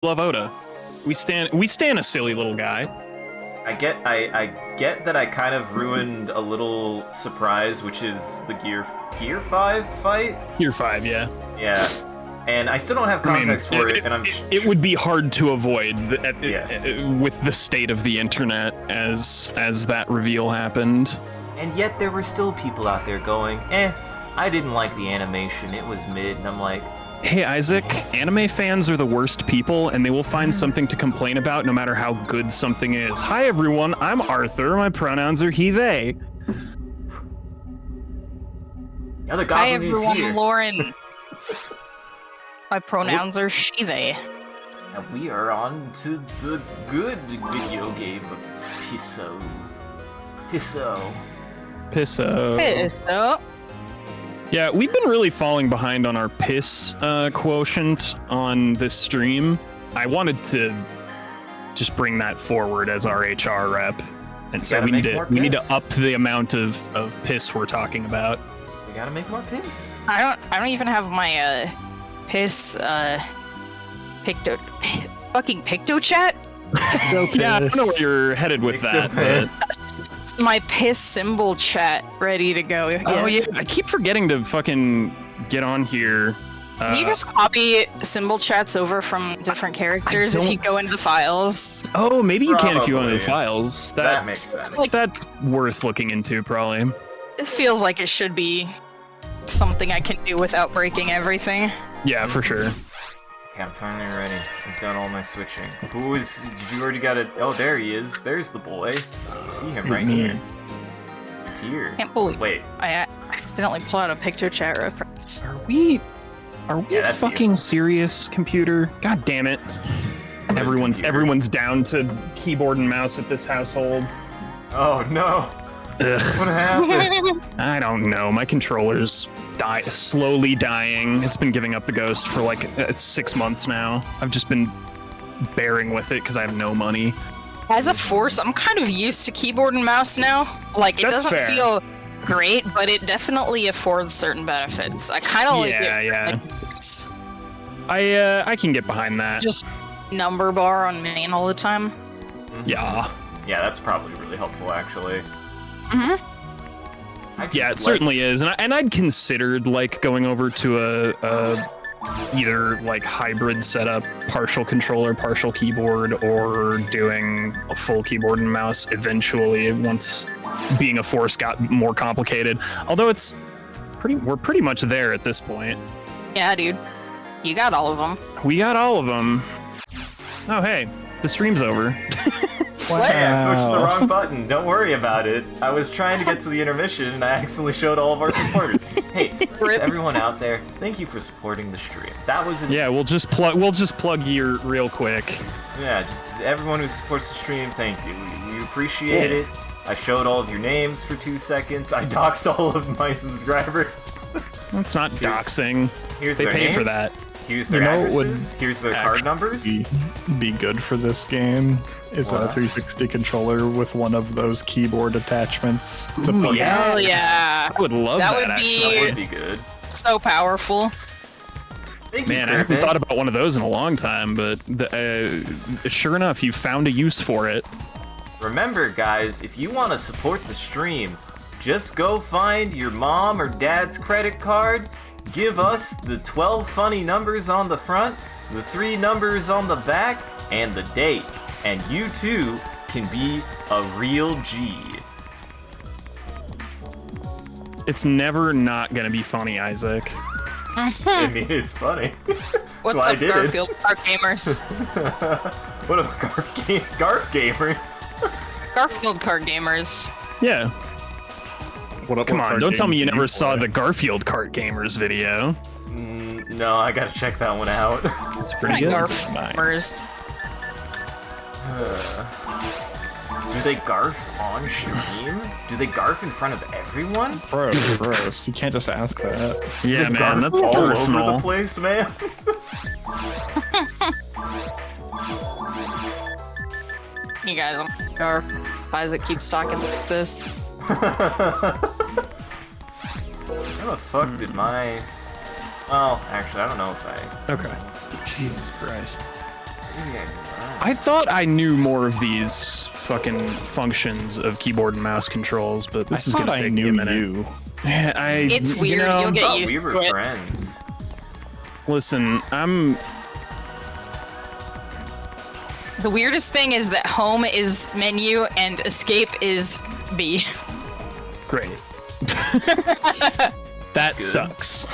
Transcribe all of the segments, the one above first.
love Oda. We stand a silly little guy. I get that I kind of ruined a little surprise, which is the Gear 5 fight. Gear 5, yeah. Yeah. And I still don't have context for it, and it would be hard to avoid Yes. with the state of the internet as that reveal happened. And yet there were still people out there going, I didn't like the animation, it was mid, and I'm like, hey Isaac, anime fans are the worst people, and they will find something to complain about no matter how good something is. Hi everyone, I'm Arthur, my pronouns are he, they. Other Hi goblin is everyone, here. Lauren. My pronouns are she, they. And we are on to the good video game of Pisso. So, Yeah, we've been really falling behind on our piss quotient on this stream. I wanted to just bring that forward as our HR rep, and so we need to up the amount of piss we're talking about. We gotta make more piss. I don't even have my piss fucking Picto chat. Yeah, I don't know where you're headed with that. But... my piss symbol chat ready to go. Yeah. Oh yeah, I keep forgetting to fucking get on here. Can you just copy symbol chats over from different characters if you go into the files? Oh, maybe you can if you go into the Probably. files. That makes sense. Like, That's worth looking into, probably. it feels like it should be something I can do without breaking everything. Yeah, for sure. Okay, I'm finally ready. I've done all my switching. Did you already got it? Oh, there he is. There's the boy. I see him right here. He's here. Can't believe Wait. I accidentally pulled out a picture chat reference. Are we Yeah, that's fucking serious, computer? God damn it. Everyone's down to keyboard and mouse at this household. Oh no. Ugh. What happened? I don't know. My controller's slowly dying. It's been giving up the ghost for like 6 months now. I've just been bearing with it because I have no money. As a force, I'm kind of used to keyboard and mouse now. Like, it That's doesn't fair. feel great, but it definitely affords certain benefits. I kind of like it. Yeah. Like, it's I can get behind that. just number bar on main all the time. Yeah. Yeah, that's probably really helpful, actually. Yeah, it certainly is, and I'd considered like going over to a either like hybrid setup, partial controller, partial keyboard, or doing a full keyboard and mouse eventually once being a force got more complicated. Although we're pretty much there at this point. Yeah, dude. You got all of them. We got all of them. Oh hey, the stream's over. Yeah, I pushed the wrong button. Don't worry about it. I was trying to get to the intermission and I accidentally showed all of our supporters. Hey, to everyone out there, thank you for supporting the stream. That was Yeah, we'll just plug you real quick. Yeah, just everyone who supports the stream, thank you. We appreciate it. I showed all of your names for 2 seconds. I doxed all of my subscribers. That's not doxing. Here's They their pay names. for that. Here's their You know what would addresses. Here's their card numbers. Be good for this game is a What? 360 controller with one of those keyboard attachments to Ooh, put yeah. Oh yeah. I would love That that, would be- actually. That would be good. So powerful. Thank Man, you, I haven't Cribbit. thought about one of those in a long time, but sure enough, you found a use for it. Remember, guys, if you want to support the stream, just go find your mom or dad's credit card, give us the 12 funny numbers on the front, the 3 numbers on the back, and the date, and you too can be a real G. It's never not gonna be funny, Isaac. I mean, it's funny. What's why I up, did it. Garfield Park gamers? What about Garf gamers? Garfield card gamers. Yeah. What Come on, don't tell me you never saw the Garfield Kart Gamers video. No, I gotta check that one out. It's pretty Hi, good. Garf Nice. gamers. Do they Garf on stream? Do they Garf in front of everyone? Bro, gross. You can't just ask that. Yeah, They man, Garf that's all over personal. the place, man. You guys, Garf. Isaac keeps talking like this. How the fuck did my... Well, actually, I don't know if I... Okay. Jesus Christ. I thought I knew more of these fucking functions of keyboard and mouse controls, but this is gonna take me a minute. You. Yeah, It's weird. You'll get used we were to it. friends. Listen, The weirdest thing is that home is menu and escape is B. great. That good. sucks.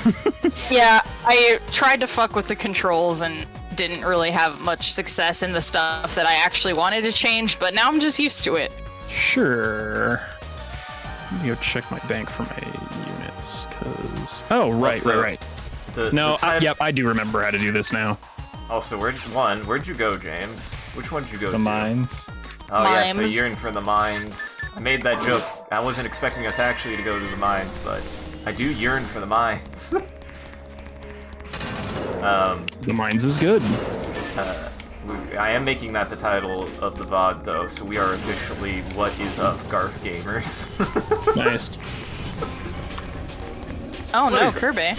Yeah, I tried to fuck with the controls and didn't really have much success in the stuff that I actually wanted to change, but now I'm just used to it. Sure. Let me go check my bank for my units, cause right. No, yep, I do remember how to do this now. Also, where'd you go, James? Which one did you go The to? mines. Oh yeah, so Mimes. yearn for the mines. I made that joke. I wasn't expecting us actually to go to the mines, but I do yearn for the mines. The mines is good. I am making that the title of the VOD though, so we are officially What Is Up Garf Gamers. Nice. Oh What no, is it? Kirby.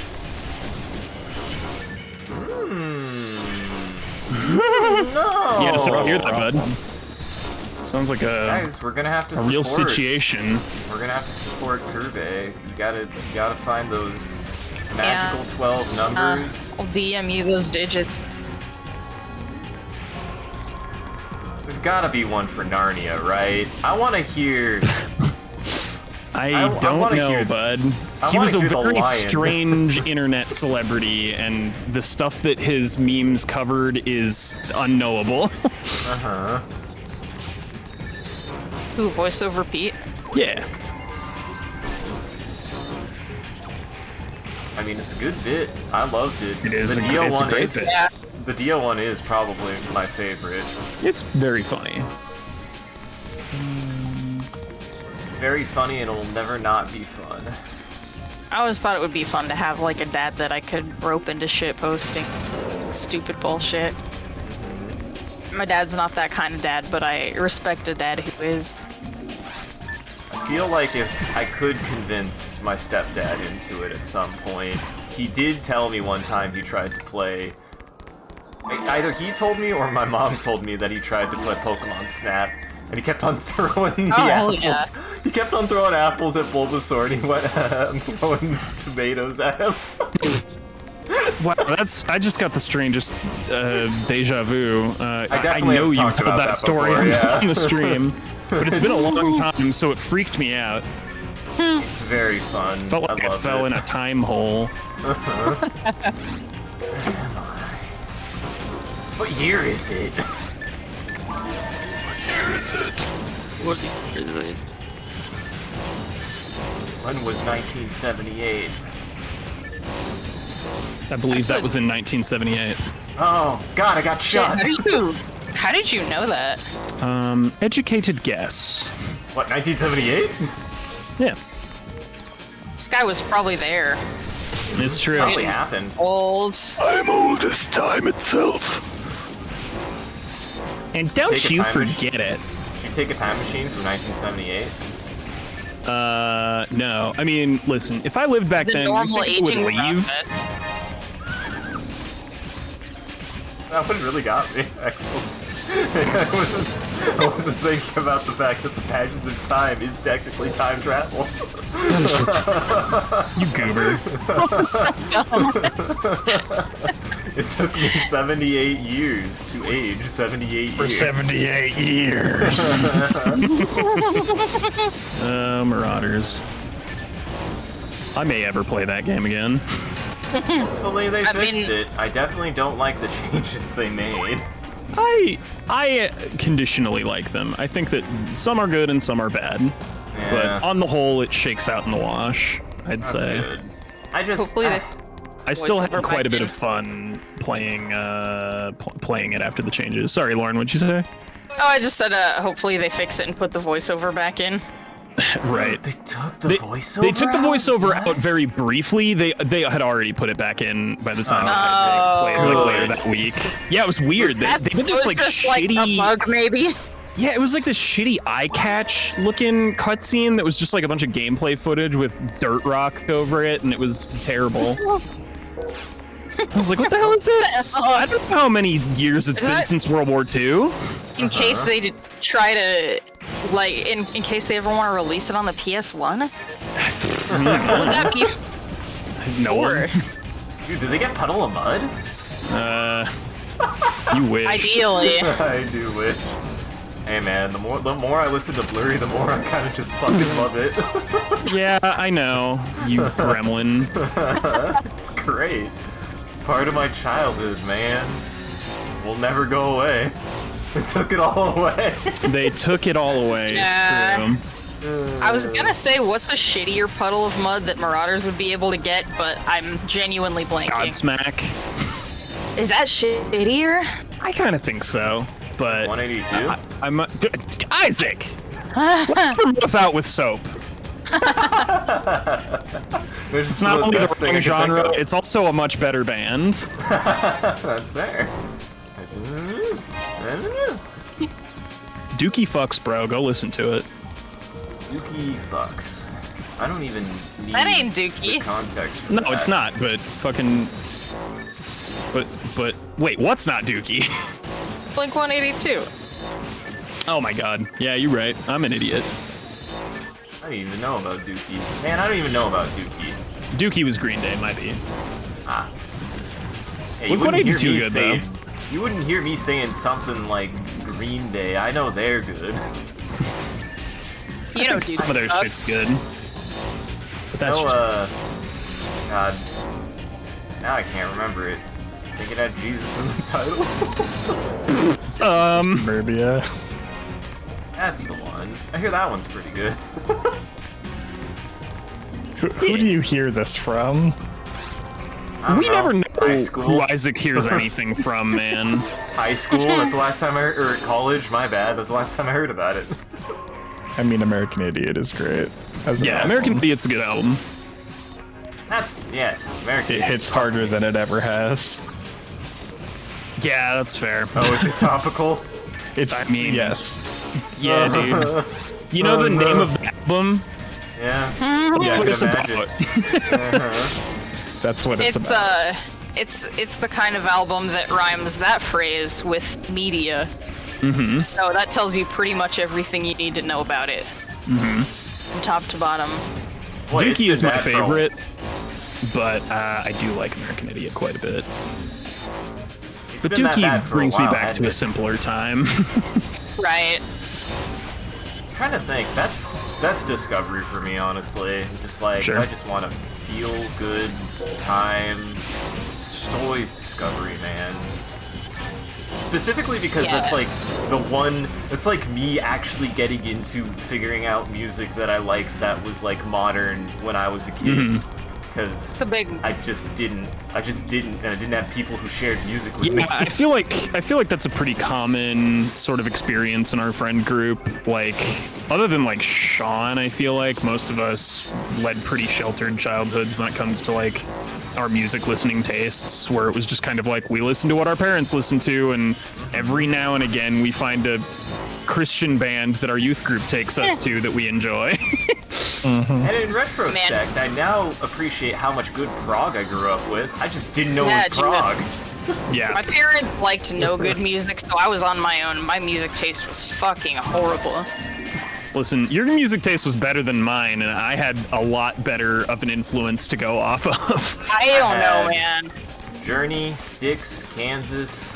No! Yeah, so I hear that, bud. Sounds like a Guys, we're gonna have to real support. situation. We're gonna have to support Kirby. You gotta find those magical 12 numbers. I'll DM you those digits. There's gotta be one for Narnia, right? I wanna hear. I I don't wanna know, hear- bud. I He wanna was a hear the very lion. strange internet celebrity, and the stuff that his memes covered is unknowable. Uh-huh. Ooh, voiceover Pete. Yeah. I mean, it's a good bit. I loved it. It is The a Dio good- it's a one great is, bit. Yeah. The Dio one is probably my favorite. It's very funny. Very funny, and it'll never not be fun. I always thought it would be fun to have like a dad that I could rope into shit posting stupid bullshit. My dad's not that kind of dad, but I respect a dad who is. I feel like if I could convince my stepdad into it at some point, he did tell me one time he tried to play. Either he told me or my mom told me that he tried to play Pokemon Snap, and he kept on throwing the apples. Yeah. He kept on throwing apples at Bulbasaur, and he went throwing tomatoes at him. Wow, I just got the strangest deja vu. I definitely know have you've talked told about that that story before, yeah. on the stream, but it's been a long time, so it freaked me out. It's very fun. Felt like I love fell it. in a time hole. What year is it? What is it? When was 1978? I believe That's that a- was in 1978. Oh, God, I got Shit, shot. how did you know that? Educated guess. What, 1978? Yeah, This guy was probably there. it's true. Probably happened. Old. I'm old as time itself. And don't Take a you time forget it. Did you take a time machine from 1978? No. I mean, listen, if I lived back The then, you normal think I would aging leave? process. That one really got me, actually. I wasn't thinking about the fact that the passage of time is technically time travel. You goober. It took me 78 years to age 78 For years. 78 years. Marauders. I may ever play that game again. Hopefully they I fixed mean- it. I definitely don't like the changes they made. I conditionally like them. I think that some are good and some are bad. Yeah, But on the whole, it shakes out in the wash, I'd that's say. good. I just... Hopefully they. I still had Voiceover quite a bit back of fun playing playing it after the changes. Sorry, Lauren, what'd you say? Oh, I just said hopefully they fix it and put the voiceover back in. Right. They took the They, voiceover they took the voiceover What? out very briefly. They had already put it back in by the time Oh. I played like later that week. Yeah, it was weird. They did It this was like just like a shitty. bug, maybe. Yeah, it was like this shitty eye catch looking cutscene that was just like a bunch of gameplay footage with dirt rock over it, and it was terrible. I was like, what the hell is this? I don't know how many years it's been since World War II. In case they try to, like, in case they ever want to release it on the PS1? What would that be No for? one. Dude, did they get Puddle of Mud? You wish. Ideally. I do wish. Hey man, the more I listen to Blurry, the more I kind of just fucking love it. Yeah, I know. You gremlin. It's great. It's part of my childhood, man. Will never go away. They took it all away. They took it all away. Yeah. It's true. I was gonna say, what's a shittier Puddle of Mud that Marauders would be able to get, but I'm genuinely blanking. Godsmack. Is that shittier? I kind of think so, but 182? I'm Isaac. Let's put both out with soap. It's not only the wrong genre; it's also a much better band. That's fair. I don't know. Dookie fucks, bro. Go listen to it. Dookie fucks. I don't even need That ain't the Dookie. context for No, that. it's not. But fucking. But wait, what's not Dookie? Blink 182. Oh my god. Yeah, you're right. I'm an idiot. I don't even know about Dookie. Man, I don't even know about Dookie. Dookie was Green Day, might be. Ah. Hey, Blink 182 good, though. You wouldn't hear me saying something like Green Day. I know they're good. You know, I think some of their shit's good. But that's No, God. Now I can't remember it. I think it had Jesus in the title. Burbia. That's the one. I hear that one's pretty good. Who do you hear this from? I don't we know. never know High school. who Isaac hears anything from, man. High school. That's the last time I heard. Or college. My bad. That's the last time I heard about it. I mean, American Idiot is great. As an Yeah, album. American Idiot's a good album. That's yes. American. It hits harder than it ever has. Yeah, that's fair. Oh, is it topical? It's. I mean- yes. Yeah, dude. You know the name of the album? Yeah. That's Yeah, what I it's can about. imagine. That's what it's It's about. it's the kind of album that rhymes that phrase with media. Mm-hmm. So that tells you pretty much everything you need to know about it. Mm-hmm. From top to bottom. Boy, it's Dookie been is my bad for a- favorite, but I do like American Idiot quite a bit. It's But been that bad Dookie for a brings me while, back hasn't to a it? simpler time. Right. I'm trying to think. That's discovery for me, honestly. Just like Sure. I just want to feel good time. It's always discovery, man. Specifically because Yeah. that's like the one. It's like me actually getting into figuring out music that I liked that was like modern when I was a kid. Mhm. Because The big I just didn't, and I didn't have people who shared music with me. Yeah, I feel like that's a pretty common sort of experience in our friend group. Like, other than like Sean, I feel like most of us led pretty sheltered childhoods when it comes to like our music listening tastes, where it was just kind of like we listen to what our parents listened to, and every now and again we find a Christian band that our youth group takes us to that we enjoy. And in retrospect, I now appreciate how much good prog I grew up with. I just didn't know Yeah, it was prog. My Yeah, parents liked no good music, so I was on my own. My music taste was fucking horrible. listen, your music taste was better than mine, and I had a lot better of an influence to go off of. I don't know, had- man. Journey, Styx, Kansas,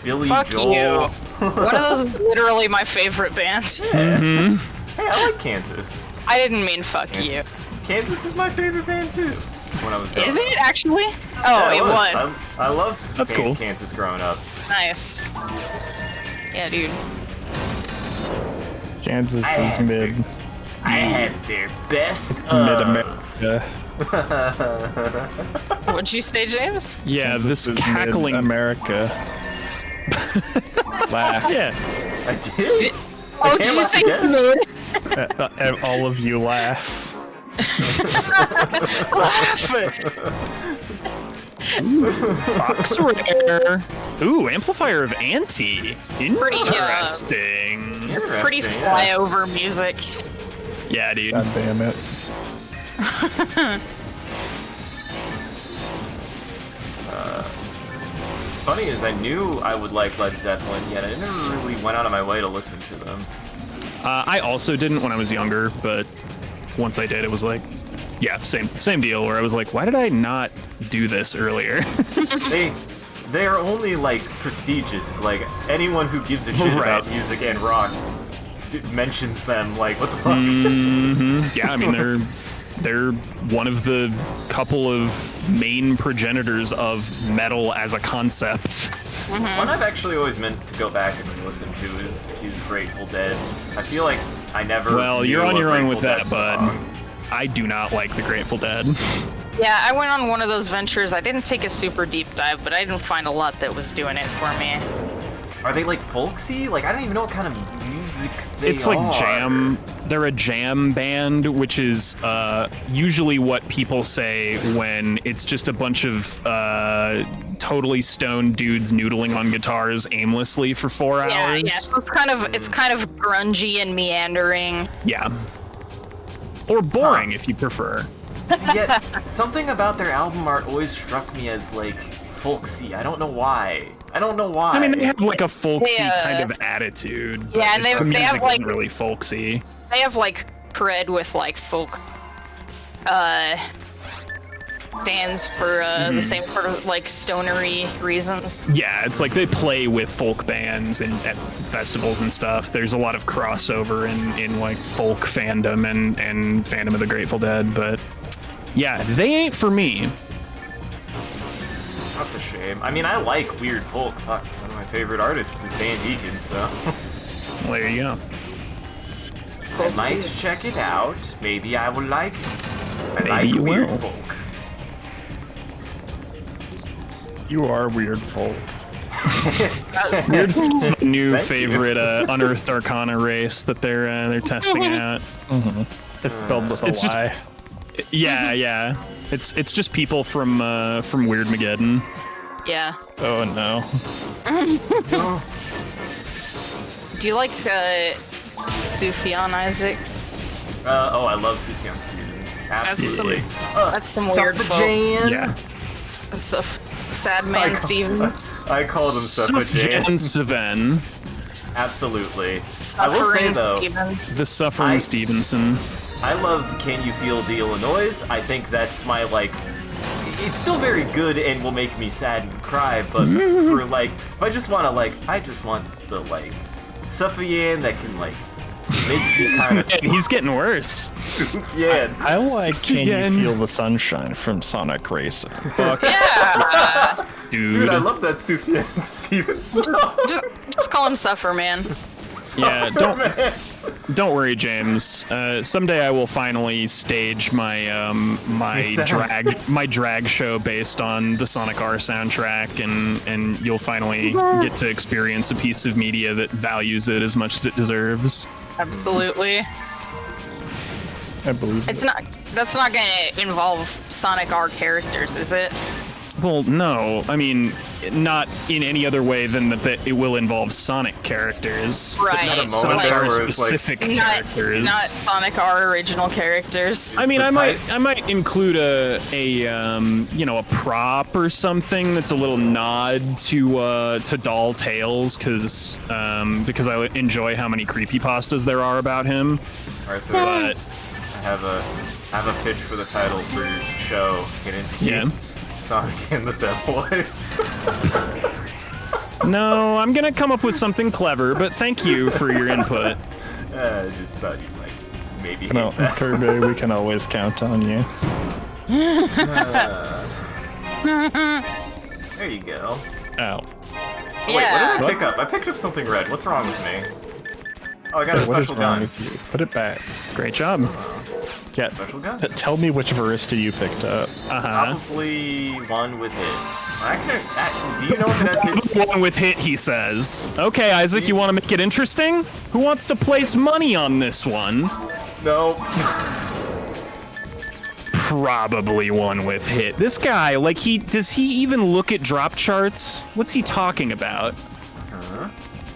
Billy Fuck Joel. you. One of those is literally my favorite band. Mm-hmm. Hey, I like Kansas. I didn't mean fuck you. Kansas is my favorite band too. When I was growing Is up. it actually? Oh, Yeah, it was. I loved That's cool. Kansas growing up. Nice. Yeah, dude. Kansas I is had mid I had their best America. What'd you say, James? Yeah, Kansas this is cackling. America. Laugh. Yeah, I did. Oh, can't did you laugh say again. mid? All of you laugh. box rare. Ooh, amplifier of anti. Interesting. It's pretty Interesting, yeah. flyover music. Yeah, dude. God damn it. funny is I knew I would like Led Zeppelin, yet I never really went out of my way to listen to them. I also didn't when I was younger, but once I did, it was like, yeah, same deal. Where I was like, why did I not do this earlier? They are only like prestigious. Like anyone who gives a shit about music and rock mentions them. Like what the fuck? Yeah, I mean they're one of the couple of main progenitors of metal as a concept. One I've actually always meant to go back and listen to is Grateful Dead. I feel like I never. Well, knew you're on a your own Grateful with that, Dead bud. song. I do not like the Grateful Dead. Yeah, I went on one of those ventures. I didn't take a super deep dive, but I didn't find a lot that was doing it for me. Are they like folksy? Like I don't even know what kind of music they are. It's like jam. They're a jam band, which is usually what people say when it's just a bunch of totally stoned dudes noodling on guitars aimlessly for 4 hours. Yeah. So it's kind of grungy and meandering. Yeah. Or boring, if you prefer. Yet something about their album art always struck me as like folksy. I don't know why. I mean, they have like a folksy Yeah. kind of attitude. Yeah, and the they music have, like- isn't really folksy. They have like cred with like folk bands for the same sort of like stonery reasons. Yeah, it's like they play with folk bands and at festivals and stuff. There's a lot of crossover in like folk fandom and fandom of the Grateful Dead, but yeah, they ain't for me. That's a shame. I mean, I like weird folk. Fuck, one of my favorite artists is Van Deacon, so Well, there you go. I might check it out. Maybe I will like it. I Maybe like you weird will. folk. You are weird folk. Weird Folk's my new Thank you. favorite unearthed arcana race that they're testing out. It's spelled with a It's just- Y. Yeah. It's just people from Weird Mageddon. Yeah. Oh no. Do you like Sufjan Isaac? Oh, I love Sufjan Stevens. Absolutely. That's some weird folk. Sufjan. Yeah. Sad man Stevens. I called him Sufjan. Sufjan Seven, Absolutely. I will say Suffering though, Stevens. the Suffering I- Stevenson. I love Can You Feel the Illinois? I think that's my like. It's still very good and will make me sad and cry, but for like, if I just want to like, I just want the like Sufjan that can like make me kind of. Yeah, he's getting worse. Sufjan. I like Can Sufjan. You Feel the Sunshine from Sonic Racing. Yeah. Dude, I love that Sufjan Stevens song. just call him Suffer Man. Yeah, don't worry, James. Someday I will finally stage my my drag show based on the Sonic R soundtrack, and you'll finally get to experience a piece of media that values it as much as it deserves. Absolutely. I believe It's not. That's not gonna involve Sonic R characters, is it? Well, no, I mean, not in any other way than that it will involve Sonic characters. Right. not a so, moment Sonic there R where it's like- specific not, characters. not Sonic R original characters. I mean, the I type- might include a prop or something that's a little nod to Doll Tales, because I enjoy how many creepypastas there are about him. Arthur, But I have a pitch for the title for your show. Can it be Yeah. Sonic and the Deadboys? no, I'm gonna come up with something clever. But thank you for your input. I just thought you might maybe No, hate that. Kirby, we can always count on you. There you go. Ow. Oh, wait, what did I pick up? I picked up something red. What's wrong with me? Oh, I got a What is special wrong gun. with you? Put it back. Great job. Yeah. Special gun? Tell me which Varista you picked up. Probably one with hit. Actually, do you know if it has hit? One with hit, he says. Okay, Isaac, you want to make it interesting? Who wants to place money on this one? No. Probably one with hit. This guy, like, does he even look at drop charts? What's he talking about?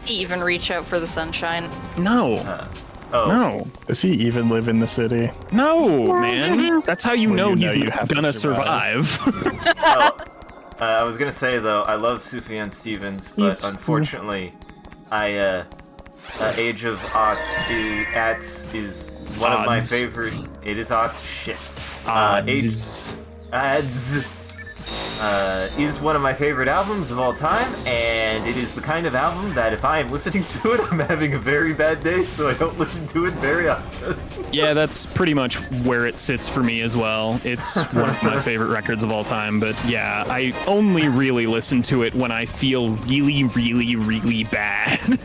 Even reach out for the sunshine. No. Oh. No. Does he even live in the city? No, man. That's how you Well, know you he's know you not have to gonna survive. survive. Oh. I was gonna say though, I love Sufjan Stevens, but unfortunately, Age of Ats is one of my favorite. It is Ats. Shit. Ads is one of my favorite albums of all time, and it is the kind of album that if I am listening to it, I'm having a very bad day, so I don't listen to it very often. Yeah, that's pretty much where it sits for me as well. It's one of my favorite records of all time, but yeah, I only really listen to it when I feel really, really, really bad.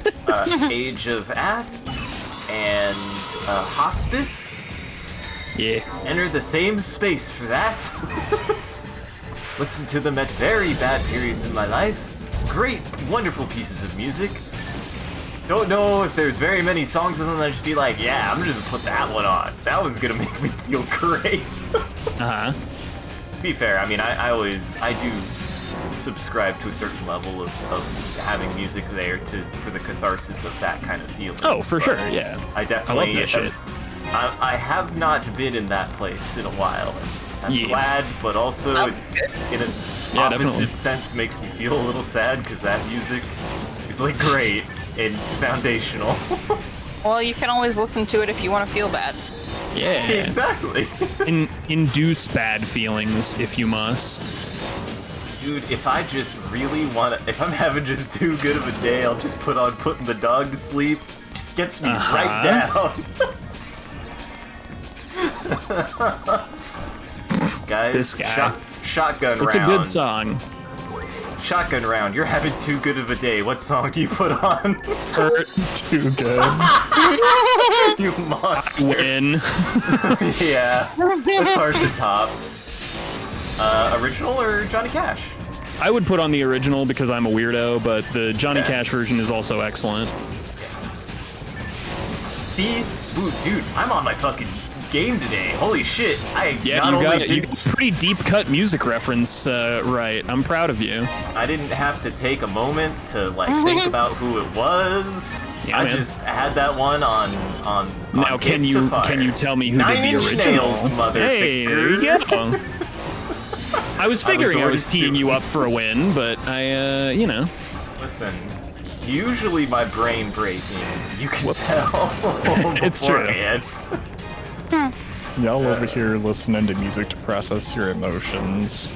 Age of Ats and Hospice. Yeah. Enter the same space for that. Listen to them at very bad periods in my life. Great, wonderful pieces of music. Don't know if there's very many songs of them that I just be like, yeah, I'm just gonna put that one on. That one's gonna make me feel great. Uh-huh. To be fair, I mean, I do subscribe to a certain level of having music there for the catharsis of that kind of feeling. Oh, for But sure, yeah. I definitely I love that shit. I have not been in that place in a while. I'm glad, but also in an opposite sense makes me feel a little sad because that music is like great and foundational. Well, you can always listen to it if you want to feel bad. Yeah. Exactly. Induce bad feelings if you must. Dude, if I just really if I'm having just too good of a day, I'll just put on Putting the Dog to Sleep. Just gets me right down. Guys, This guy. Shotgun It's round. a good song. Shotgun round. You're having too good of a day. What song do you put on? Hurt too good. You monster. Win. Yeah, that's hard to top. Original or Johnny Cash? I would put on the original because I'm a weirdo, but the Johnny Cash version is also excellent. Yes. See? Ooh, dude, I'm on my fucking game today. Holy shit. You got a pretty deep cut music reference, right. I'm proud of you. I didn't have to take a moment to think about who it was. Yeah, I man. just had that one on Now, can you tell me who did the 9 Inch original? Nails, motherfucker. Hey, there you go. I was figuring I was teeing stupid. you up for a win, but you know. Listen, usually my brain breaking. You can tell. It's true. beforehand. Y'all over here listening to music to process your emotions.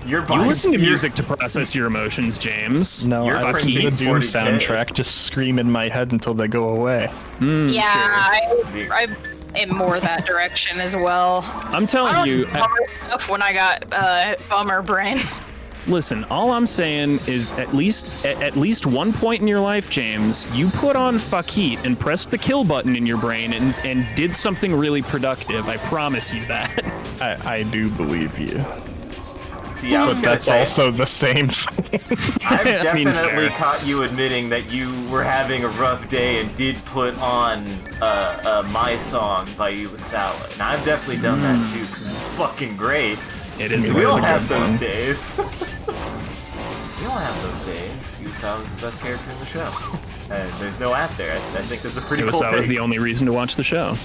You're You listen to music to process your emotions, James. No, You're I listen to the fucking Doom 40K. soundtrack just scream in my head until they go away. Yeah, I am more that direction as well. I'm telling you, Bummer stuff when I got bummer brain. listen, all I'm saying is at least one point in your life, James, you put on fuck heat and pressed the kill button in your brain and did something really productive. I promise you that. I do believe you. See, I was But gonna that's say, also the same thing. I've I mean, definitely fair. caught you admitting that you were having a rough day and did put on My Song by Uwasawa. And I've definitely done that too, because it's fucking great. It is. We It is all a have good those one. days. We all have those days. Uwasawa's the best character in the show. And there's no at there. I think that's a pretty cool That was take. the only reason to watch the show.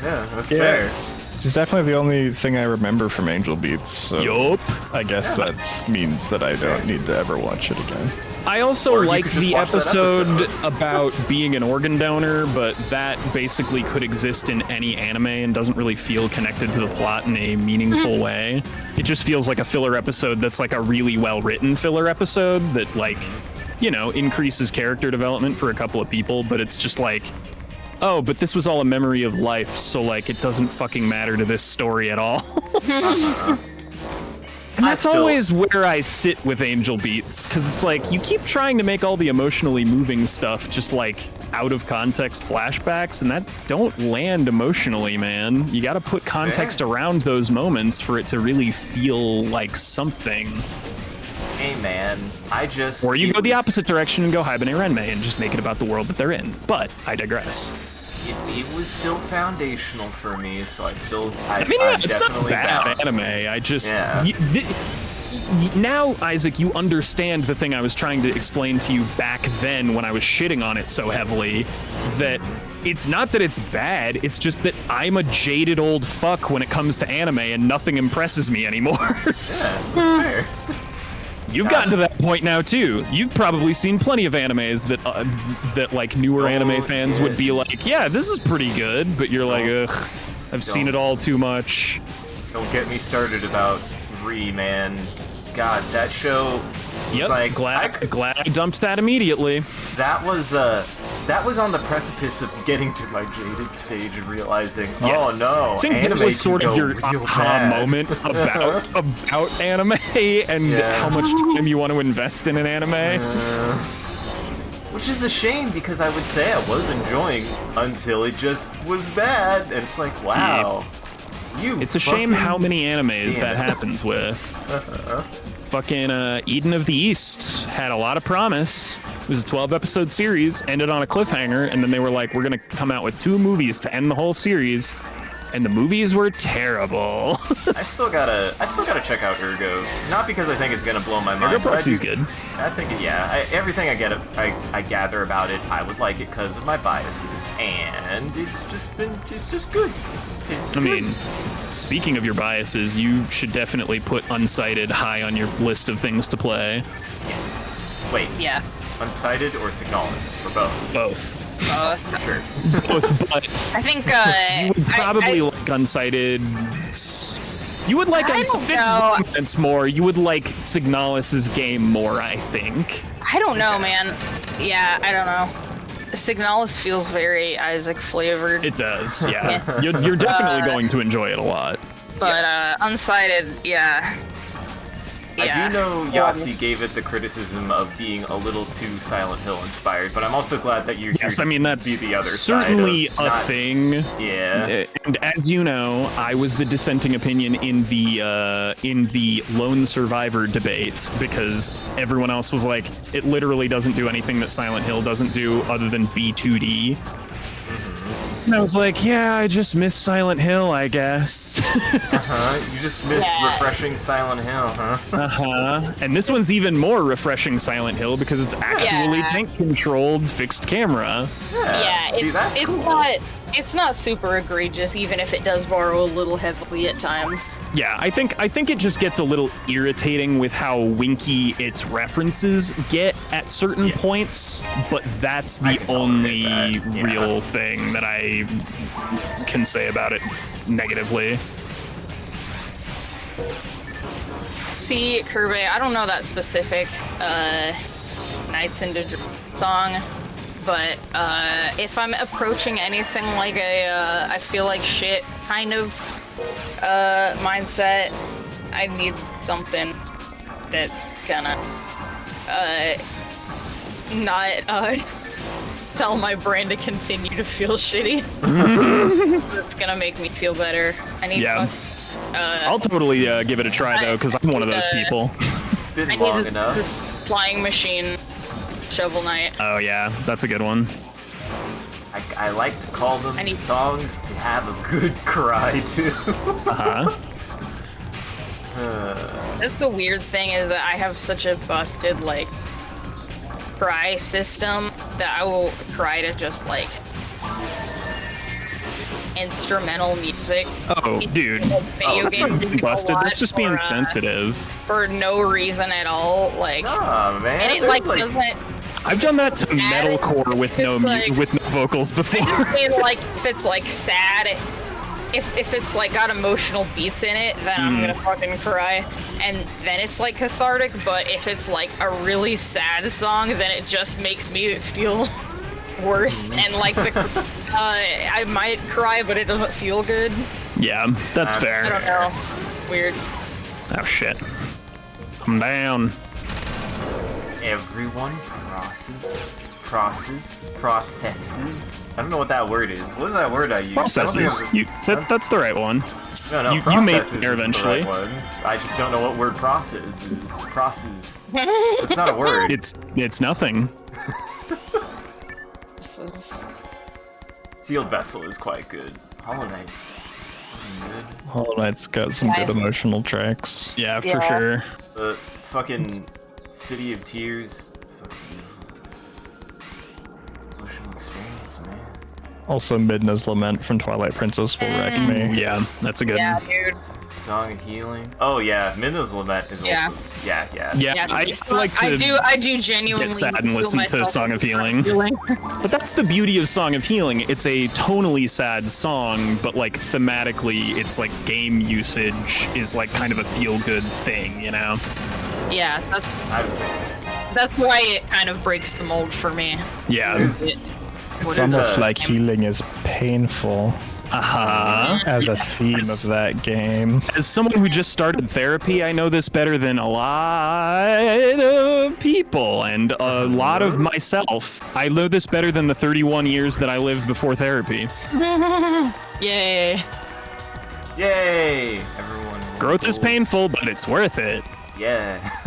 Yeah, that's Yeah. fair. It's definitely the only thing I remember from Angel Beats. So Yup. I guess that means that I don't need to ever watch it again. I also Or you like could just the watch that episode about being an organ donor, but that basically could exist in any anime and doesn't really feel connected to the plot in a meaningful way. It just feels like a filler episode that's like a really well-written filler episode that, like, you know, increases character development for a couple of people, but it's just like, oh, but this was all a memory of life, so, like, it doesn't fucking matter to this story at all. And that's always where I sit with Angel Beats, because it's like, you keep trying to make all the emotionally moving stuff just, like, out of context flashbacks, and that don't land emotionally, man. You gotta put context around those moments for it to really feel like something. Hey man, Or you go the opposite direction and go Hibernate Renmei and just make it about the world that they're in. But I digress. It was still foundational for me, so I I mean, yeah, it's not definitely bad balanced. anime. I just... Yeah. now, Isaac, you understand the thing I was trying to explain to you back then when I was shitting on it so heavily, that it's not that it's bad, it's just that I'm a jaded old fuck when it comes to anime and nothing impresses me anymore. Yeah, that's fair. You've gotten to that point now too. You've probably seen plenty of animes that like newer anime fans would be like, yeah, this is pretty good, but you're like, ugh, I've seen it all too much. Don't get me started about Re, man. God, that show was Yep, like glad I dumped that immediately. that was on the precipice of getting to my jaded stage and realizing, Yes. oh no, I think anime that was sort can of go your real aha bad. moment about anime and how much time you want to invest in an anime. Which is a shame because I would say I was enjoying until it just was bad, and it's like, wow. It's a shame how many animes that damn it. happens with. Fucking Eden of the East had a lot of promise. It was a 12-episode series, ended on a cliffhanger, and then they were like, we're gonna come out with 2 movies to end the whole series, and the movies were terrible. I still gotta check out Ergo. Not because I think it's gonna blow my mind. Ergo but I Proxy's do- good. I think everything I gather about it, I would like it because of my biases, and it's just good. It's I mean, speaking of your biases, you should definitely put Unsighted high on your list of things to play. yes. Wait, Yeah. Unsighted or Signalis or both? Both. For sure. Both, but I think you would probably like Unsighted. You would like I don't know. Unsighted more. You would like Signalis's game more, I think. I don't know, man. Yeah, I don't know. Signalis feels very Isaac flavored, It does, yeah. You're definitely going to enjoy it a lot. but Unsighted, yeah. I do know Yahtzee gave it the criticism of being a little too Silent Hill inspired, but I'm also glad that you're Yes, here I mean, to that's be the other certainly side of a not- thing. Yeah. And as you know, I was the dissenting opinion in the lone survivor debate because everyone else was like, it literally doesn't do anything that Silent Hill doesn't do other than be 2D. And I was like, yeah, I just miss Silent Hill, I guess. You just miss refreshing Silent Hill, huh? And this one's even more refreshing Silent Hill because it's actually Yeah. tank-controlled fixed camera. Yeah, See, that's it's cool. it's not super egregious, even if it does borrow a little heavily at times. Yeah, I think it just gets a little irritating with how winky its references get at certain points, but that's the can only tolerate that, yeah. real thing that I can say about it negatively. See, Kirby, I don't know that specific Nights into song, but if I'm approaching anything like a I feel like shit kind of mindset, I need something that's gonna not tell my brain to continue to feel shitty. That's gonna make me feel better. I need Yeah. I'll totally give it a try though, because I'm one of those people. It's been I long need enough. Flying Machine, Shovel Knight. Oh yeah, that's a good one. I like to call them I need- songs to have a good cry to. That's the weird thing is that I have such a busted like cry system that I will try to just like instrumental music. Oh, dude. Video That's game not being music a busted. lot That's just being for, sensitive. for no reason at all. Like, Oh man, and it there's, like doesn't. I've done that to metalcore with no It's like- with no vocals before. I mean, like if it's like sad, if it's like got emotional beats in it, then I'm gonna fucking cry, and then it's like cathartic. But if it's like a really sad song, then it just makes me feel worse, and like the I might cry, but it doesn't feel good. Yeah, that's I fair. don't know. Weird. Oh shit. I'm down. Everyone processes. I don't know what that word is. What is that word I use? Processes. That's the right one. No, you processes made is it the there eventually. right one. I just don't know what word process is. Process. It's not a word. It's nothing. This is Sealed Vessel is quite good. Hollow Knight. Good. Hollow Knight's got some Nice. good emotional tracks. Yeah, for Yeah. sure. The fucking City of Tears. Fucking emotional experience, man. Also, Midna's Lament from Twilight Princess will wreck me. Yeah, that's a good. Yeah, dude. Song of Healing. Oh yeah, Midna's Lament is Yeah. also. Yeah. Yeah, I like to I do genuinely get sad and feel listen to myself Song of Healing. But that's the beauty of Song of Healing. It's a tonally sad song, but like thematically, it's like game usage is like kind of a feel-good thing, you know? Yeah, that's why it kind of breaks the mold for me. Yeah. It's almost like healing is painful as a theme of that game. As someone who just started therapy, I know this better than a lot of people and a lot of myself. I know this better than the 31 years that I lived before therapy. Yay. Yay! Everyone. Growth is painful, but it's worth it. Yeah.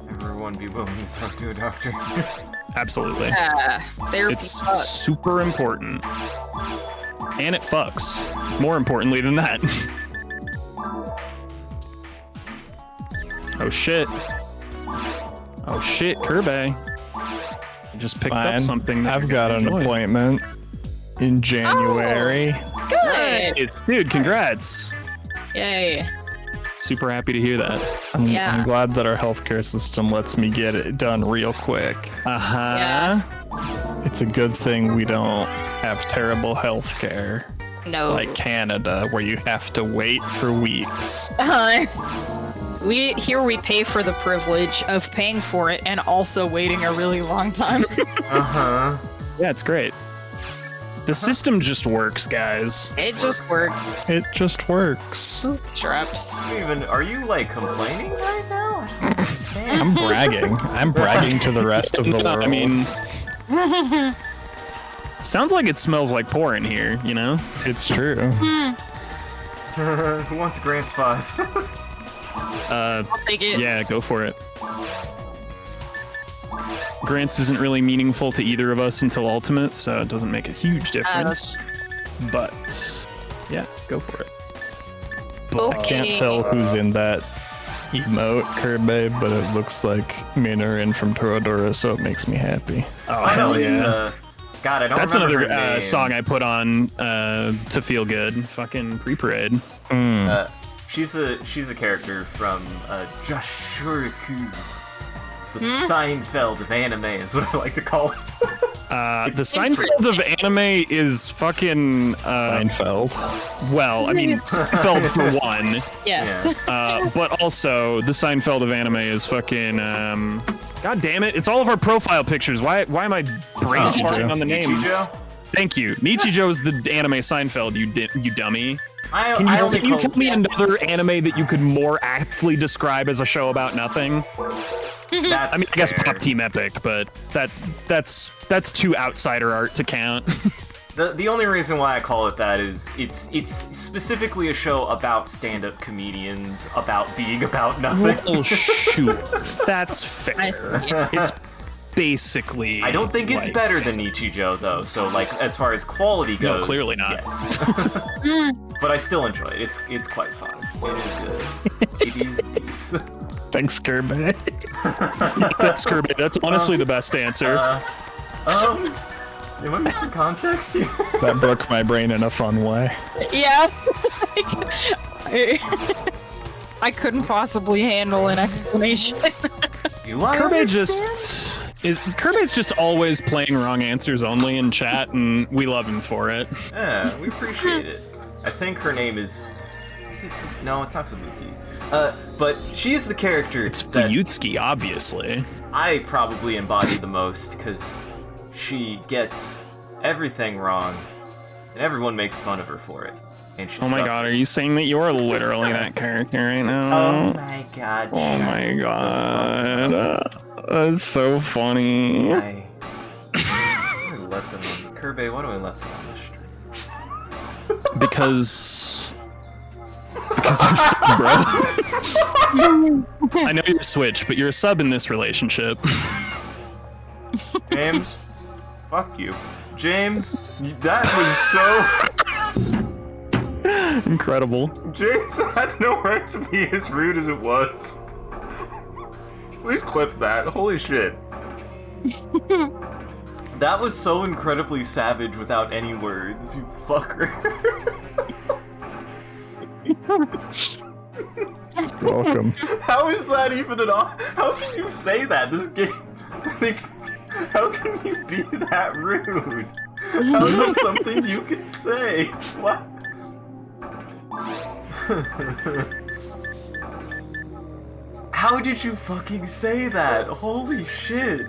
Everyone be willing to talk to a doctor. Absolutely. Therapy It's sucks. super important. And it fucks. More importantly than that. Oh shit. Oh shit, Kirby. I just picked up something. that I've you're got gonna an enjoy. appointment in January. Good. It's, dude, congrats. Yay. Super happy to hear that. Yeah. I'm glad that our healthcare system lets me get it done real quick. Uh-huh. Yeah. It's a good thing we don't have terrible healthcare No. like Canada, where you have to wait for weeks. We pay for the privilege of paying for it and also waiting a really long time. Uh-huh. Yeah, it's great. The system just works, guys. It just works. It just works. Straps. Are you like complaining right now? I don't understand. I'm bragging. I'm bragging to the rest of the No, world. I mean, sounds like it smells like pour in here, you know? it's true. Who wants Grants 5? Uh, I'll take it. yeah, go for it. Grants isn't really meaningful to either of us until Ultimate, so it doesn't make a huge difference. But, yeah, go for it. I can't tell who's in that emote, Kirby, but it looks like Min are in from Toradora, so it makes me happy. Oh, I know hell it's yeah. God, I don't That's remember another her name. song I put on to feel good. Fucking pre-parade. She's a character from Joshuriku. It's the Seinfeld of anime is what I like to call it. The Seinfeld of anime is fucking Seinfeld. well, I mean Seinfeld for one, Yes. Yeah. but also the Seinfeld of anime is fucking God damn it! It's all of our profile pictures. Why am I brain farting on the name? Nichijou? Thank you. Nichijou is the anime Seinfeld. You dummy. I Can only you call tell me another anime that you could more aptly describe as a show about nothing? That's I mean, I guess fair. Pop Team Epic, but that's too outsider art to count. The only reason why I call it that is it's specifically a show about stand-up comedians about being about nothing. Well, sure, that's fair. I see. It's basically. I don't think it's like- better than Nichijou though. So like as far as quality No, goes, clearly not. Yes. But I still enjoy it. It's quite fun. It is good. It is decent. Thanks, Kirby. Thanks, Kirby. That's honestly the best answer. Am I missing context here? That broke my brain in a fun way. Yeah. I couldn't possibly handle an explanation. Do I Kirby understand? Kirby's just always playing wrong answers only in chat, and we love him for it. Yeah, we appreciate it. I think her name is it, no, it's not Fubuki. But she's the character It's that Fuyutsuki, obviously. I probably embody the most because she gets everything wrong, and everyone makes fun of her for it. And she Oh my god, are you saying that you're literally that character right now? Oh my god. Oh my god. That's so funny. I let them on. Kirby, why do I let them on the stream? Because you're sub, bro. I know you're Switch, but you're a sub in this relationship. James, fuck you. James, that was so... Incredible. James had no right to be as rude as it was. Please clip that. Holy shit. That was so incredibly savage without any words, you fucker. Welcome. How is that even an How can you say that? This game... Like, how can you be that rude? How is that something you can say? What? How did you fucking say that? Holy shit.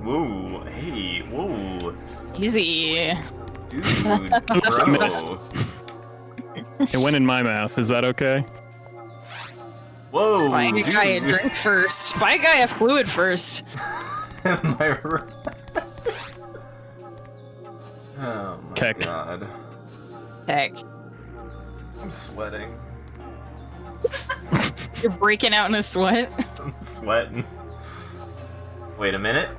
Whoa, hey, whoa. Easy. Dude, Oops, I bro. missed. It went in my mouth. Is that okay? Whoa, Buy a guy a dude. drink first. Buy a guy a fluid first. Am I right? Oh my Keck. god. Heck. I'm sweating. You're breaking out in a sweat. I'm sweating. Wait a minute.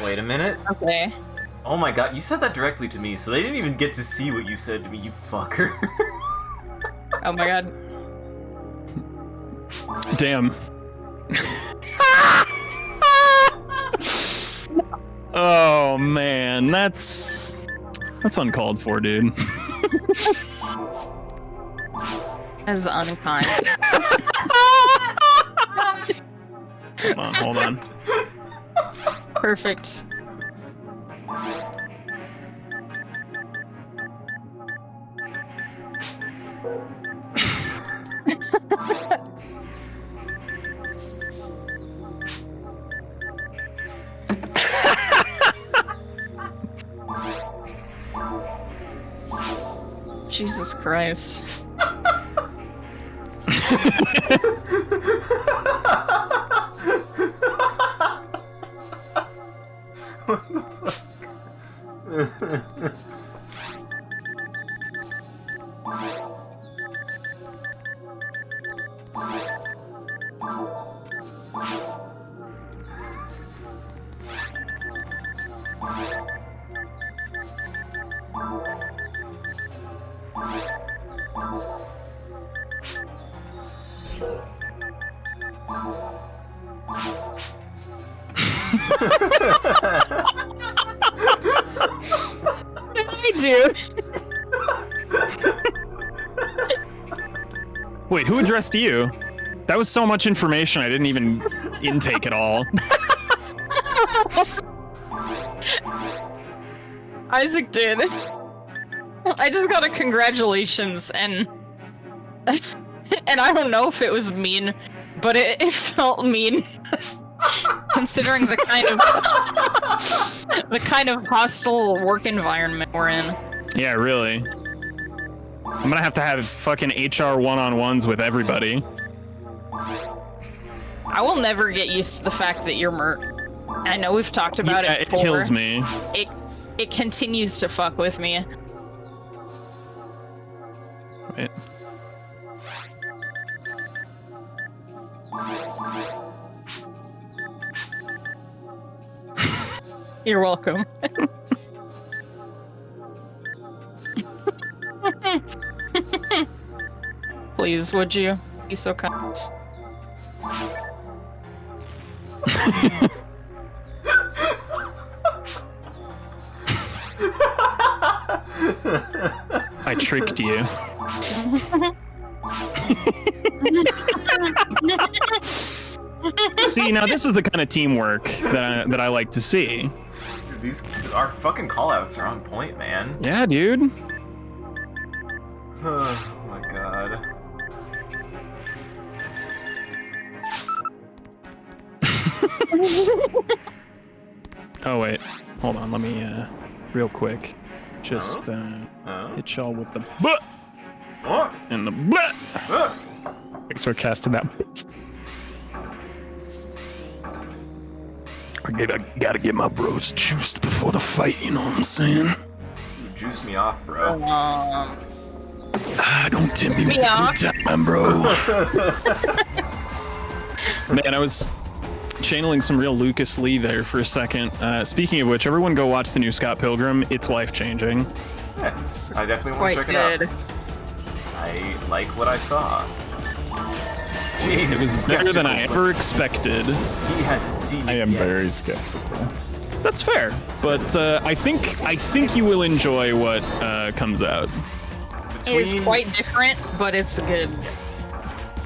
Wait a minute. Okay. Oh my god, you said that directly to me, so they didn't even get to see what you said to me, you fucker. Oh my god. Damn. Oh man, that's uncalled for, dude. That's unkind. Hold on. Perfect. Jesus Christ. I do. Wait, who addressed you? That was so much information, I didn't even intake it all. Isaac did. I just got a congratulations and and I don't know if it was mean, but it felt mean. Considering the kind of hostile work environment we're in. Yeah, really. I'm gonna have to have fucking HR one-on-ones with everybody. I will never get used to the fact that you're Mert. I know we've talked about Yeah, it it before. kills me. It continues to fuck with me. Wait. You're welcome. Please, would you? Be so kind. I tricked you. See, now this is the kind of teamwork that I like to see. Dude, these our fucking callouts are on point, man. Yeah, dude. Oh my god. Oh wait, hold on. Let me real quick, just hit y'all with the butt Oh, and the butt. oh. Thanks for casting that. I gotta get my bros juiced before the fight. You know what I'm saying? You juice me off, bro. Don't tip me with a off. good time, bro. Man, I was channeling some real Lucas Lee there for a second. Speaking of which, everyone go watch the new Scott Pilgrim. It's life-changing. Yeah, I definitely want Quite to check good. it out. I like what I saw. James It was better than I ever expected. He hasn't seen it I am yet. very skeptical. That's fair, but I think you will enjoy what comes out. It is quite different, but it's good. Yes.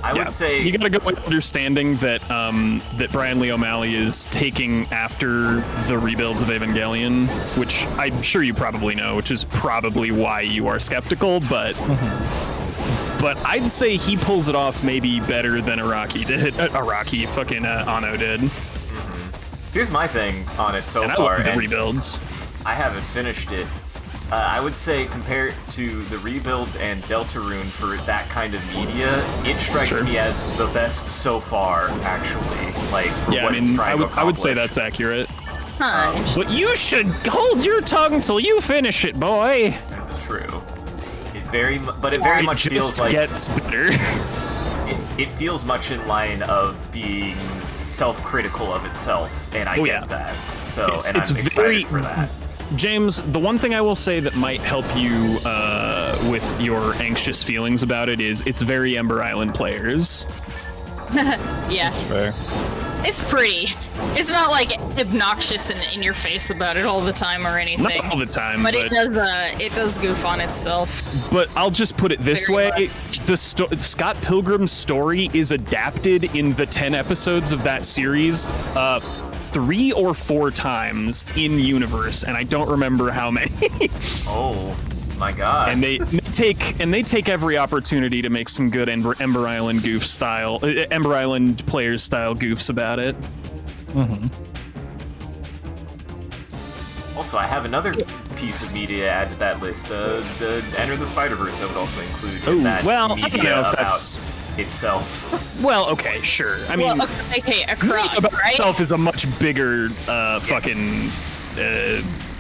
I would say you gotta go with understanding that that Brian Lee O'Malley is taking after the rebuilds of Evangelion, which I'm sure you probably know, which is probably why you are skeptical, but I'd say he pulls it off maybe better than Anno did. here's my thing on it so And I far. love the and rebuilds. I haven't finished it. I would say compared to the rebuilds and Deltarune for that kind of media, it strikes me as the best so far, actually. Like, for Yeah, what I it's mean, trying to I would say accomplish. that's accurate. Huh. But you should hold your tongue till you finish it, boy. That's true. It very much It feels just like gets better. it feels much in line of being self-critical of itself, and I Oh, get yeah. that. So, It's and I'm very- excited for that. James, the one thing I will say that might help you with your anxious feelings about it is it's very Ember Island players. Yeah, Fair. it's pretty. It's not like obnoxious and in your face about it all the time or anything. Not all the time, But it does goof on itself. But I'll just put it this Very way: Scott Pilgrim's story is adapted in the 10 episodes of that series 3 or 4 times in universe, and I don't remember how many. Oh my god. And they take every opportunity to make some good Ember Island Ember Island players style goofs about it. Also, I have another piece of media to add to that list. The Enter the Spider-Verse I would also include in Oh, that well, I don't media know if about that's- itself. Well, okay, sure. I mean, Well, okay, across, about right? itself is a much bigger fucking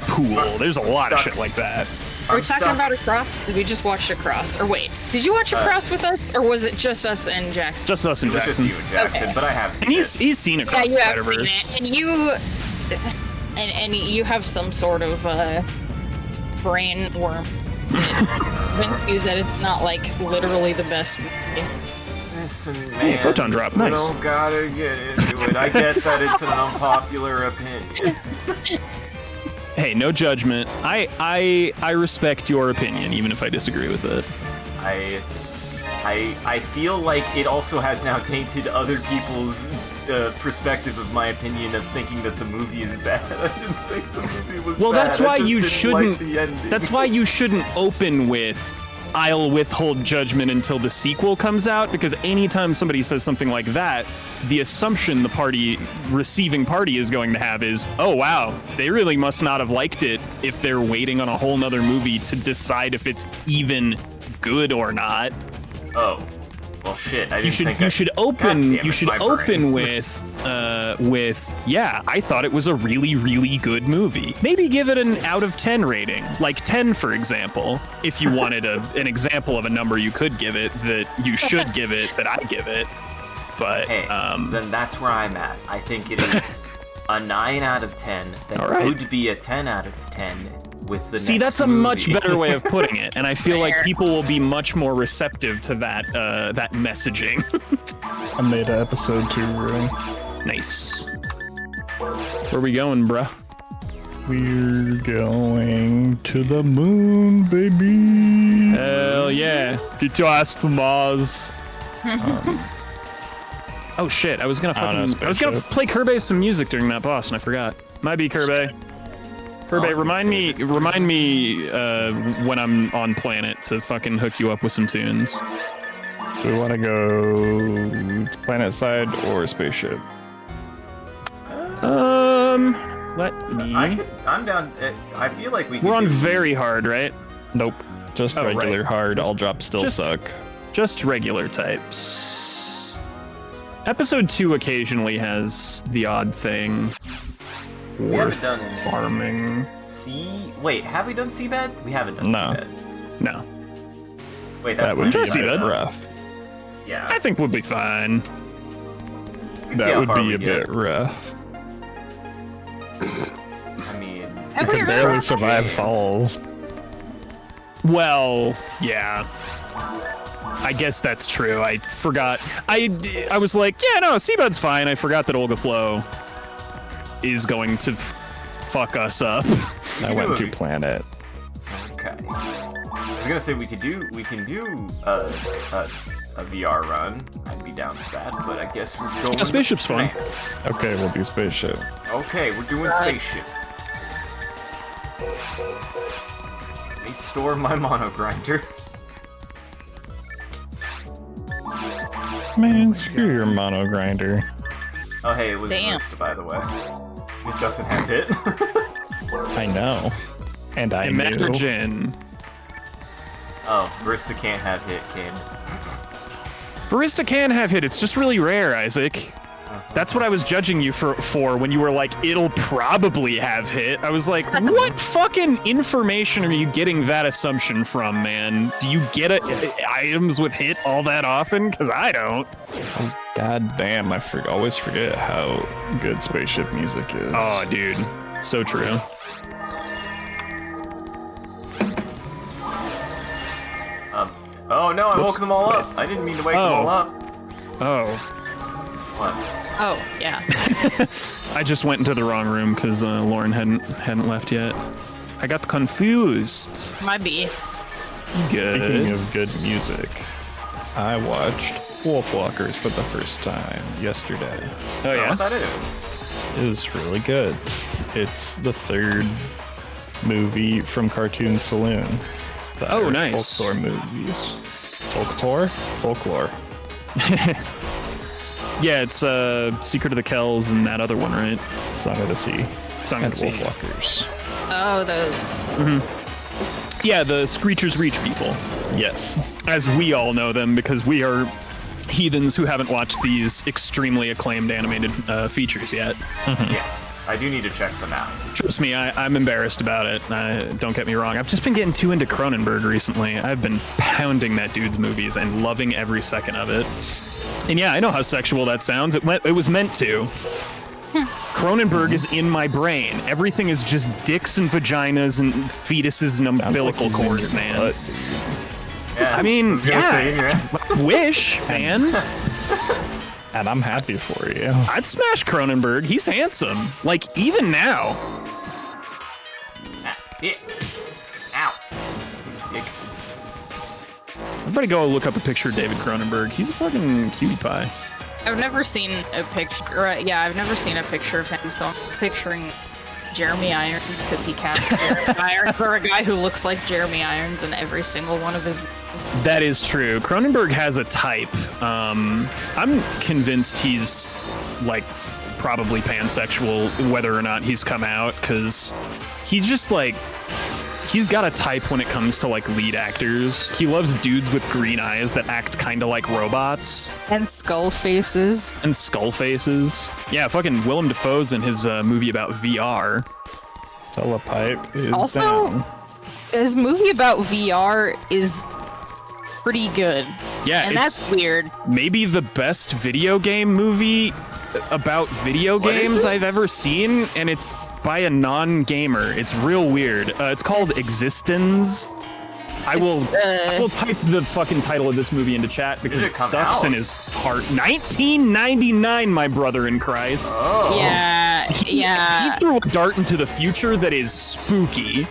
pool. There's a lot of Stuck. shit like that. Are we I'm talking stuck. about Across? We just watched Across. Or wait, did you watch Across with us, or was it just us and Jackson? Just us and It was just Jackson. you and Jackson, Okay. but I have seen And it. he's seen Yeah, Across you the have seen Spider-Verse. it, and you have some sort of brain worm. Convince you that it's not like literally the best movie. Listen, man, photon drop, we nice. don't gotta get into it. I get that it's an unpopular opinion. Hey, no judgment. I respect your opinion, even if I disagree with it. I feel like it also has now tainted other people's perspective of my opinion of thinking that the movie is bad. I didn't think the movie was Well, bad. that's I why just you didn't shouldn't. Like the ending. That's why you shouldn't open with "I'll withhold judgment until the sequel comes out," because anytime somebody says something like that, the assumption the receiving party is going to have is, "Oh wow, they really must not have liked it if they're waiting on a whole nother movie to decide if it's even good or not." Oh, well, shit. I didn't You should open with. with yeah, I thought it was a really, really good movie. Maybe give it an out of 10 rating, like 10 for example, if you wanted an example of a number you could give it that you should give it that I give it. But Hey, then that's where I'm at. I think it is a 9 out of 10 that All right. could be a 10 out of 10 with the see, next that's a movie. much better way of putting it, and I feel like Fair. people will be much more receptive to that messaging. I made an episode 2 room. Nice. Where we going, bruh? We're going to the moon, baby. Hell yeah. Get your ass to Mars. Oh shit, I was gonna I don't know, spaceship. play Kirby some music during that boss and I forgot. Might be Kirby. Kirby, Oh, remind me save when I'm on planet to fucking hook you up with some tunes. Do we want to go to planet side or spaceship? Let me. I'm down. I feel like we. We're on could do- very hard, right? Nope. Just Oh, right. regular hard. I'll drop still just- suck. Just regular types. Episode 2 occasionally has the odd thing worth haven't done- farming. Wait, have we done Seabed? We haven't done No. Seabed. No, Wait, that's That would Try be a see bit that. rough. Yeah. I think we'll be fine. We can see That how would far be we a get. bit rough. I mean, Have You we can ever barely survive James. falls. Well, yeah. I guess that's true. I forgot. I was like, yeah, no, Seabud's fine. I forgot that Olga Flo is going to fuck us up. I went to Planet. Okay. I was gonna say we can do a VR run. I'd be down with that, but I guess we're going. Yeah, spaceship's fun. Okay, we'll do spaceship. Okay, we're doing spaceship. Let me store my mono grinder. Man, screw your mono grinder. Oh hey, it was Damn. Roosta, by the way. It doesn't have hit. I know. And I knew. Imagine. Oh, Roosta can't have hit, kid. Barista can have hit. It's just really rare, Isaac. That's what I was judging you for when you were like, it'll probably have hit. I was like, what fucking information are you getting that assumption from, man? Do you get items with hit all that often? Because I don't. Oh, God damn, I always forget how good spaceship music is. Oh, dude. So true. Oh no, I Whoops. woke them all up. I didn't mean to wake them all up. Oh. What? Oh, yeah. I just went into the wrong room because Lauren hadn't left yet. I got confused. Might be. Speaking Good. of good music, I watched Wolfwalkers for the first time yesterday. Oh yeah. What that is? It was really good. It's the third movie from Cartoon Saloon. The Oh, Irish nice. Folklore movies. Folklore. Yeah, it's Secret of the Kells and that other one, right? Song of the Sea. Song of And the Sea. Wolfwalkers. Oh, those. Yeah, the Screechers Reach people, Yes. as we all know them, because we are heathens who haven't watched these extremely acclaimed animated features yet. Yes, I do need to check them out. Trust me, I'm embarrassed about it. Don't get me wrong. I've just been getting too into Cronenberg recently. I've been pounding that dude's movies and loving every second of it. And yeah, I know how sexual that sounds. It was meant to. Cronenberg is in my brain. Everything is just dicks and vaginas and fetuses and umbilical cords, man. Yeah, I mean, I was gonna say in your yeah. ass. Wish, man. And I'm happy for you. I'd smash Cronenberg. He's handsome. Like, even now. Yeah. Ow. Ick. Everybody go look up a picture of David Cronenberg. He's a fucking cutie pie. I've never seen a picture. I've never seen a picture of him, so I'm picturing Jeremy Irons because he cast Jeremy Irons, or a guy who looks like Jeremy Irons in every single one of his movies. That is true. Cronenberg has a type. I'm convinced he's like probably pansexual, whether or not he's come out, because he's just like he's got a type when it comes to like lead actors. He loves dudes with green eyes that act kind of like robots And skull faces. and skull faces. Yeah, fucking Willem Dafoe's in his movie about VR. Telepipe is Also, down. his movie about VR is pretty good. Yeah, And it's that's weird. maybe the best video game movie about video What is games it? I've ever seen, and it's by a non-gamer. It's real weird. It's called Existence. I will type the fucking title of this movie into chat because Did it it come sucks out? in his heart. 1999, my brother in Christ. Oh. Yeah, He yeah, threw a dart into the future that is spooky.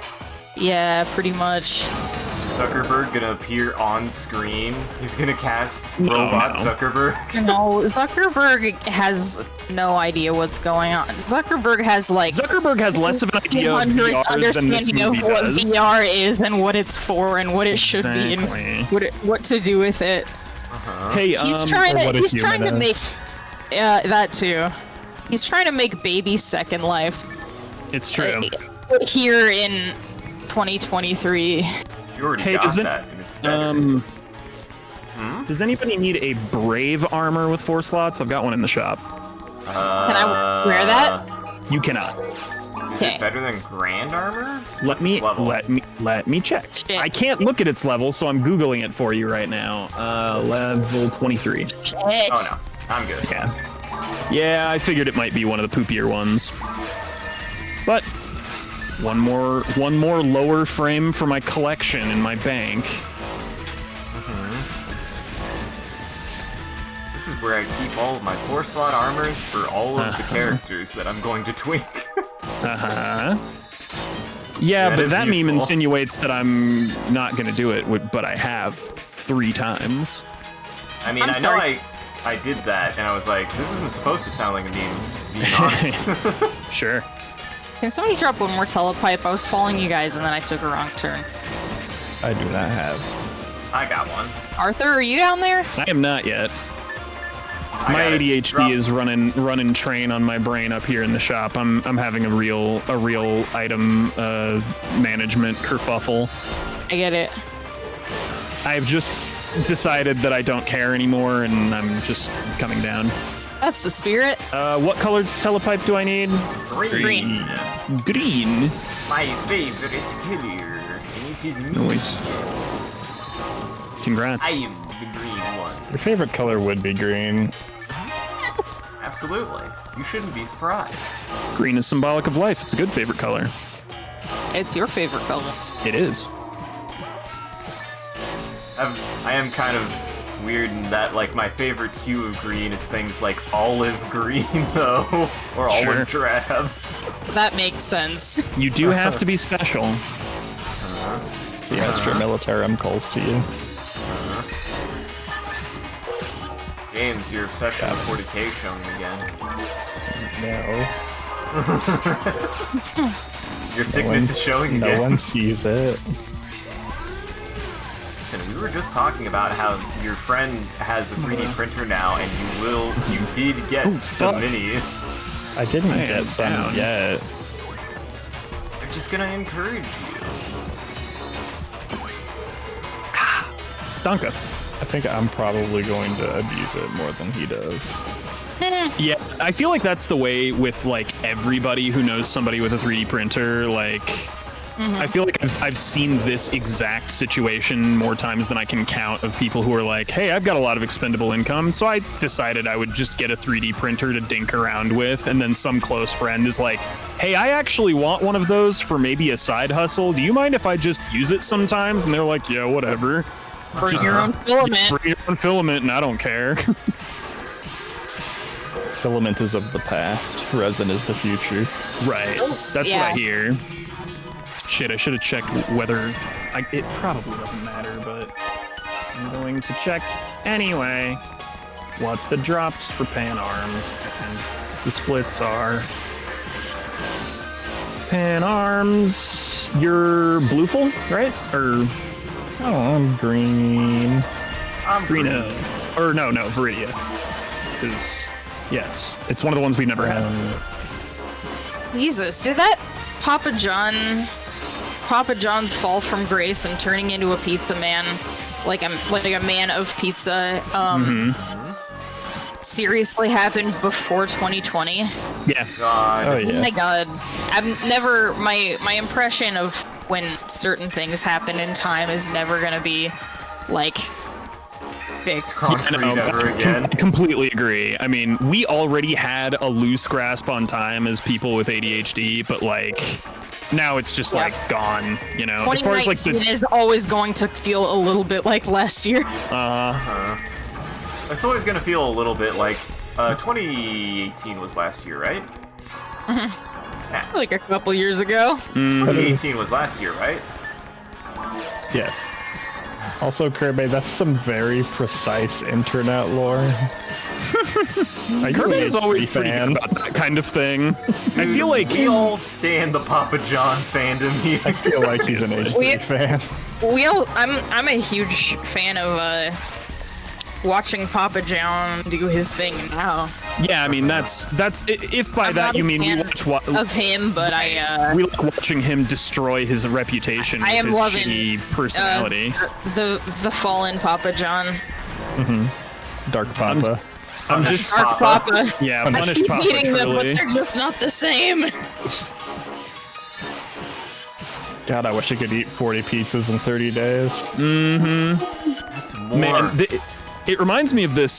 yeah, pretty much. Zuckerberg gonna appear on screen. He's gonna cast No, robot no. Zuckerberg. No, Zuckerberg has no idea what's going on. Zuckerberg has like Zuckerberg has less of an idea of 100 VR than this understanding of movie what does. VR is and what it's for and what it should be Exactly. and what to do with it. Hey, He's trying or to what a he's trying to human make is. that too. He's trying to make baby Second Life it's true. here in 2023. You already Hey, got isn't- that, and it's better. Does anybody need a Brave armor with 4 slots? I've got one in the shop. Can I wear that? You cannot. Is Okay. it better than Grand Armor? Let What's me its level? let me check. Shit. I can't look at its level, so I'm googling it for you right now. Level 23. Shit. Oh no, I'm good. Yeah. Yeah, I figured it might be one of the poopier ones. But one more lower frame for my collection in my bank. where I keep all of my 4-slot armors for all of the characters that I'm going to tweak. Yeah, That but is that meme useful. insinuates that I'm not gonna do it, but I have 3 times. I mean, I'm I know sorry. I did that, and I was like, this isn't supposed to sound like a meme, just being honest. Sure. Can somebody drop one more telepipe? I was following you guys and then I took a wrong turn. I do not have. I got one. Arthur, are you down there? I am not yet. I My got it. ADHD Drop- is running train on my brain up here in the shop. I'm having a real item management kerfuffle. I get it. I've just decided that I don't care anymore, and I'm just coming down. That's the spirit. What color telepipe do I need? Green. Green. My favorite killer, and it is me. Noise. Congrats. I am the green one. Your favorite color would be green. Absolutely. You shouldn't be surprised. Green is symbolic of life. It's a good favorite color. It's your favorite color. It is. I am kind of weird in that, like, my favorite hue of green is things like olive green, though, or Sure. olive drab. That makes sense. You do have to be special. The extra militarum calls to you. James, your obsession with 40k showing again. No. Your sickness is showing again. No one sees it. Listen, we were just talking about how your friend has a 3D printer now, and you did get Oh, some fuck. minis. I didn't I get am some down. yet. They're just gonna encourage you. Danke. I think I'm probably going to abuse it more than he does. Yeah, I feel like that's the way with like everybody who knows somebody with a 3D printer. Like, I feel like I've seen this exact situation more times than I can count of people who are like, hey, I've got a lot of expendable income, so I decided I would just get a 3D printer to dink around with. And then some close friend is like, hey, I actually want one of those for maybe a side hustle. Do you mind if I just use it sometimes? And they're like, yeah, whatever. Bring Just- your own filament. Bring your own filament, and I don't care. Filament is of the past. Resin is the future. Right. That's what Yeah. I hear. Shit, I should have checked whether... it probably doesn't matter, but I'm going to check anyway what the drops for pan arms and the splits are. Pan arms, you're blueful, right? Or Oh, I'm green. I'm Green, or no, Viridia. Because, yes, it's one of the ones we've never had. Jesus, did that Papa John's fall from grace and turning into a pizza man, like a man of pizza, seriously happened before 2020? Yeah. God. Oh Oh yeah. my god. My impression of when certain things happen in time is never gonna be, like, fixed. Concrete ever again. I completely agree. I mean, we already had a loose grasp on time as people with ADHD, but like now it's just like gone, you know. As far as like 2019 the is always going to feel a little bit like last year. It's always gonna feel a little bit like 2018 was last year, right? Like a couple years ago. 2018 was last year, right? Yes. Also, Kirby, that's some very precise internet lore. Are you Kirby an is always HD pretty good about that kind of thing. I feel like We all stand the Papa John fandom here. I feel like he's an We- HD fan. I'm a huge fan of watching Papa John do his thing now. yeah, I mean that's if by I'm that not you a mean we fan watch of him, but we like watching him destroy his reputation I with am his loving, shitty personality. the fallen Papa John. Dark Papa. I'm just Dark Papa. yeah, I punish keep Papa eating them, but truly. they're just not the same. God, I wish I could eat 40 pizzas in 30 days. That's more. Man, it reminds me of this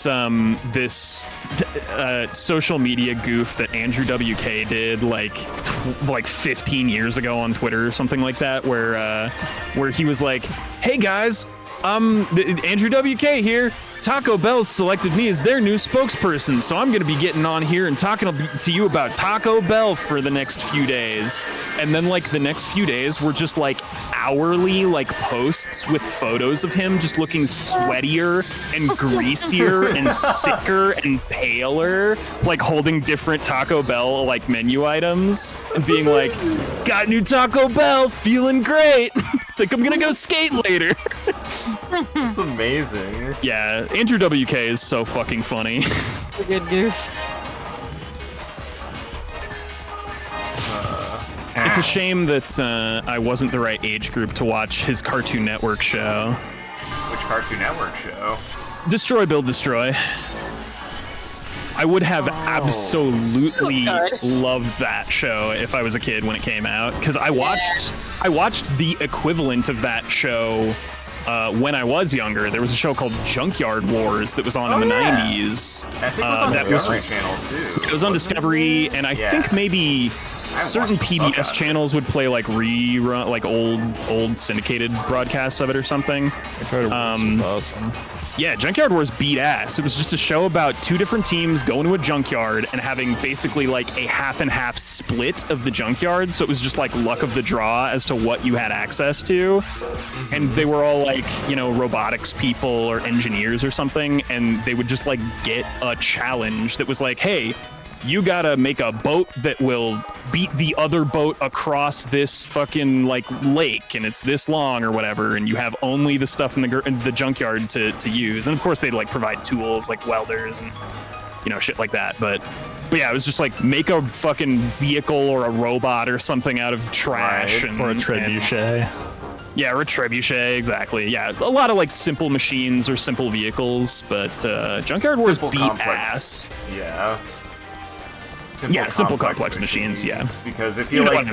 social media goof that Andrew WK did like 15 years ago on Twitter or something like that, where he was like, "Hey guys, Andrew WK here. Taco Bell selected me as their new spokesperson, so I'm going to be getting on here and talking to you about Taco Bell for the next few days. And then, like, the next few days were just, like, hourly, like, posts with photos of him just looking sweatier and greasier and sicker and paler, like, holding different Taco Bell, like, menu items and being like, got new Taco Bell, feeling great. Think I'm going to go skate later. It's amazing. Yeah, Andrew WK is so fucking funny. A good goof. It's a shame that I wasn't the right age group to watch his Cartoon Network show. Which Cartoon Network show? Destroy, Build, Destroy. I would have absolutely loved that show if I was a kid when it came out, because I watched the equivalent of that show when I was younger. There was a show called Junkyard Wars that was on in the 90s. I think it was on Discovery Channel too. It was on Discovery, and I think maybe certain PBS channels would play like rerun, like old syndicated broadcasts of it or something. Awesome. Yeah, Junkyard Wars beat ass. It was just a show about two different teams going to a junkyard and having basically like a half and half split of the junkyard. So it was just like luck of the draw as to what you had access to. And they were all like, you know, robotics people or engineers or something. And they would just like get a challenge that was like, hey, you gotta make a boat that will beat the other boat across this fucking like lake, and it's this long or whatever, and you have only the stuff in the junkyard to use. And of course they'd like provide tools like welders and, you know, shit like that. But yeah, it was just like make a fucking vehicle or a robot or something out of trash, or a trebuchet. Yeah, or a trebuchet, exactly. Yeah, a lot of like simple machines or simple vehicles, but Junkyard Wars beat ass. Yeah. Simple complex machines, yeah. Because I feel like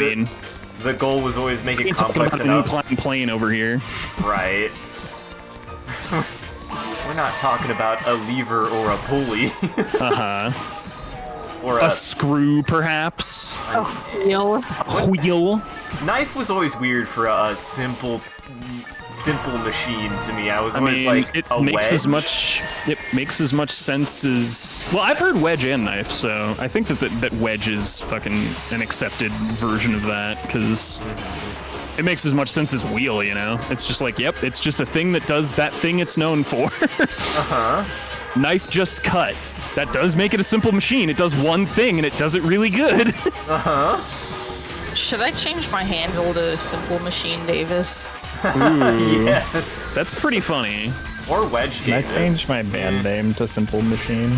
the goal was always make it complex enough. An plane over here. Right. We're not talking about a lever or a pulley. Or a screw, perhaps. A wheel. A wheel. Knife was always weird for a simple machine to me. I always like it a makes wedge. It makes as much sense as, well, I've heard wedge and knife, so I think that wedge is fucking an accepted version of that, because it makes as much sense as wheel, you know? It's just like, yep, it's just a thing that does that thing it's known for. Knife just cut. That does make it a simple machine. It does one thing and it does it really good. Should I change my handle to Simple Machine Davis? Ooh, Yes. that's pretty funny. Or Wedge Can I Davis. change my band name to Simple Machine?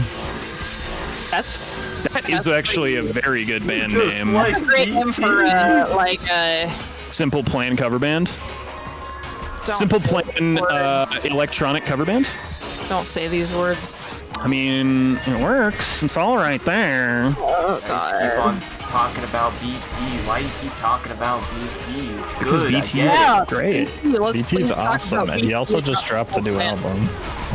That is actually a very good band Just name. like a great name for Simple Plan cover band. don't Simple say Plan the word. electronic cover band. Don't say these words. I mean, it works. It's all right there. Oh Just keep on talking about BT. Why you keep talking about BT? It's good. Because BT I get it. great. Let's BT's please talk awesome, about and he BT. also just dropped a new album.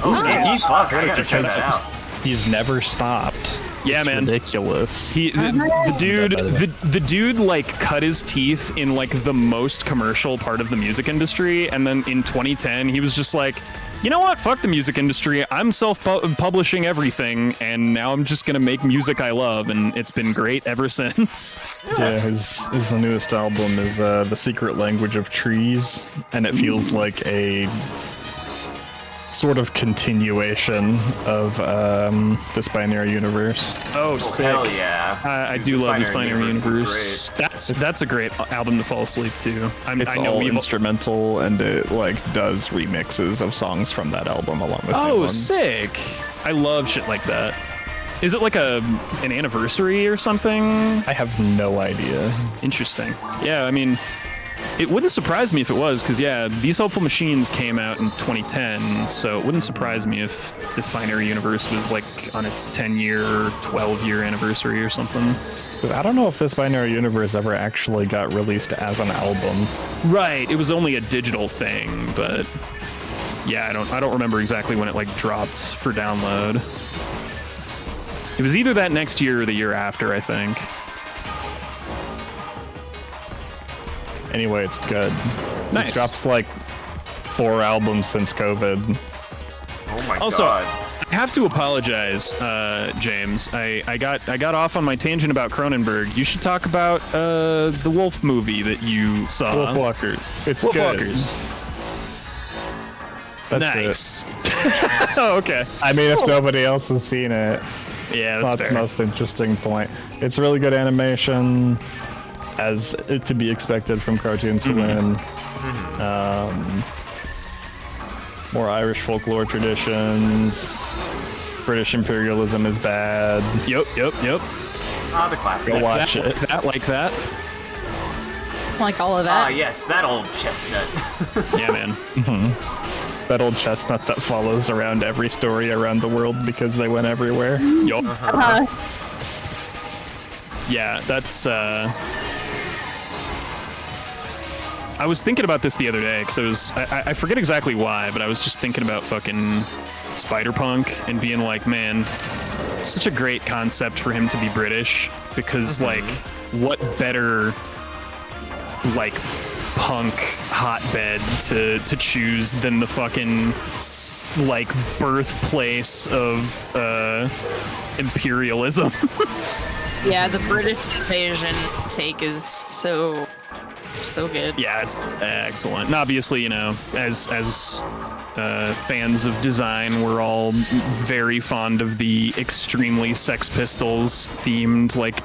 Oh, Nice. BT, fuck! I gotta check Because that out. he's never stopped. Yeah, It's man. ridiculous. The dude like cut his teeth in like the most commercial part of the music industry, and then in 2010 he was just like, you know what? Fuck the music industry. I'm self-publishing everything, and now I'm just gonna make music I love, and it's been great ever since. Yeah, his newest album is The Secret Language of Trees, and it feels like a sort of continuation of this binary universe. Oh, sick! Hell yeah! I do love this binary Universe universe. That's a great album to fall asleep to. It's all instrumental, and it like does remixes of songs from that album along with new Oh, ones. sick! I love shit like that. Is it like an anniversary or something? I have no idea. Interesting. Yeah, I mean, it wouldn't surprise me if it was, because, yeah, These Hopeful Machines came out in 2010, so it wouldn't surprise me if this binary universe was, like, on its 10-year or 12-year anniversary or something. I don't know if this binary universe ever actually got released as an album. Right, it was only a digital thing, but, yeah, I don't remember exactly when it, like, dropped for download. It was either that next year or the year after, I think. Anyway, it's good. Nice. He's dropped like 4 albums since COVID. Oh my Also, god. I have to apologize, James. I got off on my tangent about Cronenberg. You should talk about the Wolf movie that you saw. Wolfwalkers. It's Wolfwalkers. good. Nice. Oh, okay. I mean, if nobody else has seen it, Yeah, it's that's not fair. the most interesting point. It's really good animation, as to be expected from Cartoon Saloon. More Irish folklore traditions. British imperialism is bad. Yep. Ah, the classic. Go watch it. Like that. Like all of Ah, that. yes, that old chestnut. Yeah, man. That old chestnut that follows around every story around the world because they went everywhere. Yup. Uh-huh. Yeah, that's. I was thinking about this the other day because I forget exactly why, but I was just thinking about fucking Spider-Punk and being like, man, such a great concept for him to be British because like, what better like punk hotbed to choose than the fucking like birthplace of imperialism. Yeah, the British invasion take is so good. Yeah, it's excellent. And obviously, you know, as fans of design, we're all very fond of the extremely Sex Pistols themed like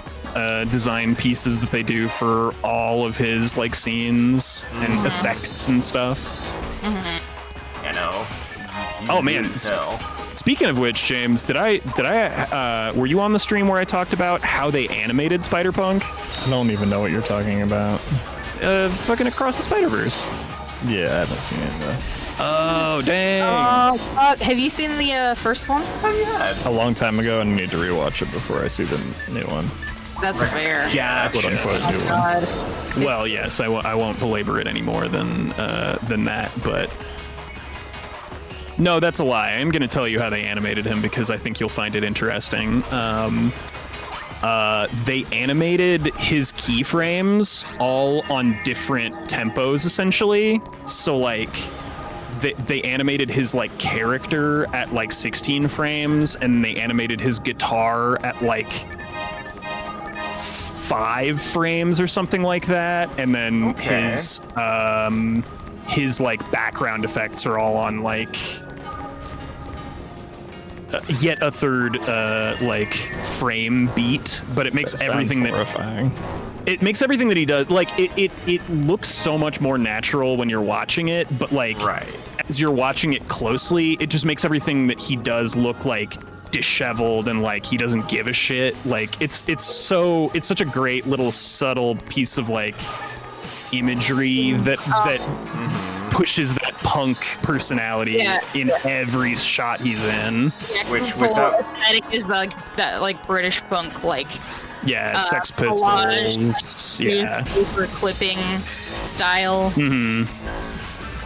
design pieces that they do for all of his like scenes and effects and stuff. You know. Oh, man. As hell. Speaking of which, James, did I were you on the stream where I talked about how they animated Spider-Punk? I don't even know what you're talking about. Fucking Across the Spider-Verse. Yeah, I haven't seen it though. Oh, dang. Have you seen the first one? A long time ago, and I need to rewatch it before I see the new one. That's fair. Yeah, Quote unquote new one. God. well, It's- yes, I won't belabor it any more than that, but no, that's a lie. I'm going to tell you how they animated him because I think you'll find it interesting. They animated his keyframes all on different tempos, essentially. So, like, they animated his, like, character at, like, 16 frames, and they animated his guitar at, like, 5 frames or something like that. And then Okay. his, like, background effects are all on, like... yet a third like frame beat, but it makes everything that horrifying. it makes everything that he does like it looks so much more natural when you're watching it, but like Right. as you're watching it closely, it just makes everything that he does look like disheveled and like he doesn't give a shit. Like it's such a great little subtle piece of like imagery that pushes that punk personality Yeah. in every shot he's in. Which The whole without- aesthetic is like that like British punk like Yeah, Sex collage, Pistols. Yeah. newspaper clipping style.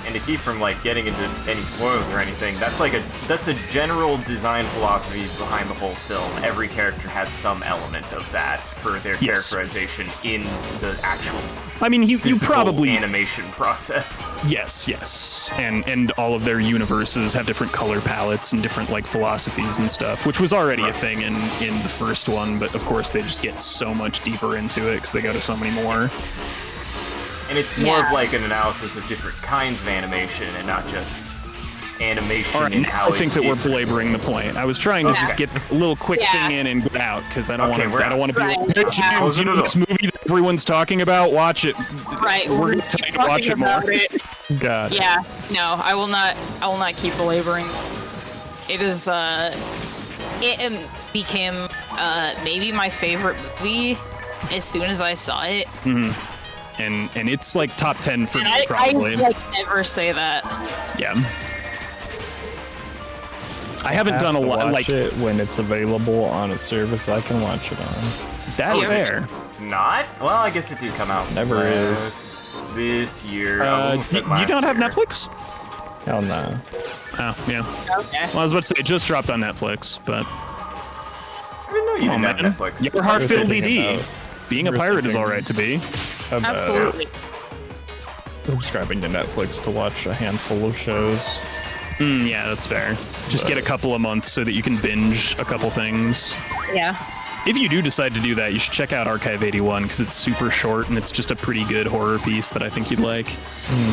And to keep from like getting into any spoilers or anything, that's a general design philosophy behind the whole film. Every character has some element of that for their Yes. characterization in the actual I mean, you physical probably animation process. yes, and all of their universes have different color palettes and different like philosophies and stuff, which was already a thing in the first one, but of course they just get so much deeper into it because they go to so many more. And it's more of Yeah. like an analysis of different kinds of animation and not just animation All right, and now how I think that we're differs. belaboring the point. I was trying to just get a little quick Yeah. thing in and get out because I don't Okay, want we're to. I don't want to be Right. like, hey, Yeah. James, you know this movie that everyone's talking about? Watch it. Right. We're gonna tell you to watch talking it more. about it. God. Yeah. No, I will not keep belaboring. It is it became maybe my favorite movie as soon as I saw it. And it's like top 10 for And me I probably. like never say that. Yeah. I haven't done a Have to lot watch like it when it's available on a service I can watch it on. that's Yeah. fair. Not? Well, I guess it did come out Never this year. I Do almost said you last don't have year. Netflix? Hell no. Oh, yeah. Okay. Well, I was about to say it just dropped on Netflix, but I didn't know you come on, didn't man. have Netflix. Your heart You're fiddle thinking DD. about- Being a you're pirate is thinking- all right to be. Absolutely. Subscribing to Netflix to watch a handful of shows. Yeah, that's fair. Just get a couple of months so that you can binge a couple things. Yeah. If you do decide to do that, you should check out Archive 81 because it's super short and it's just a pretty good horror piece that I think you'd like.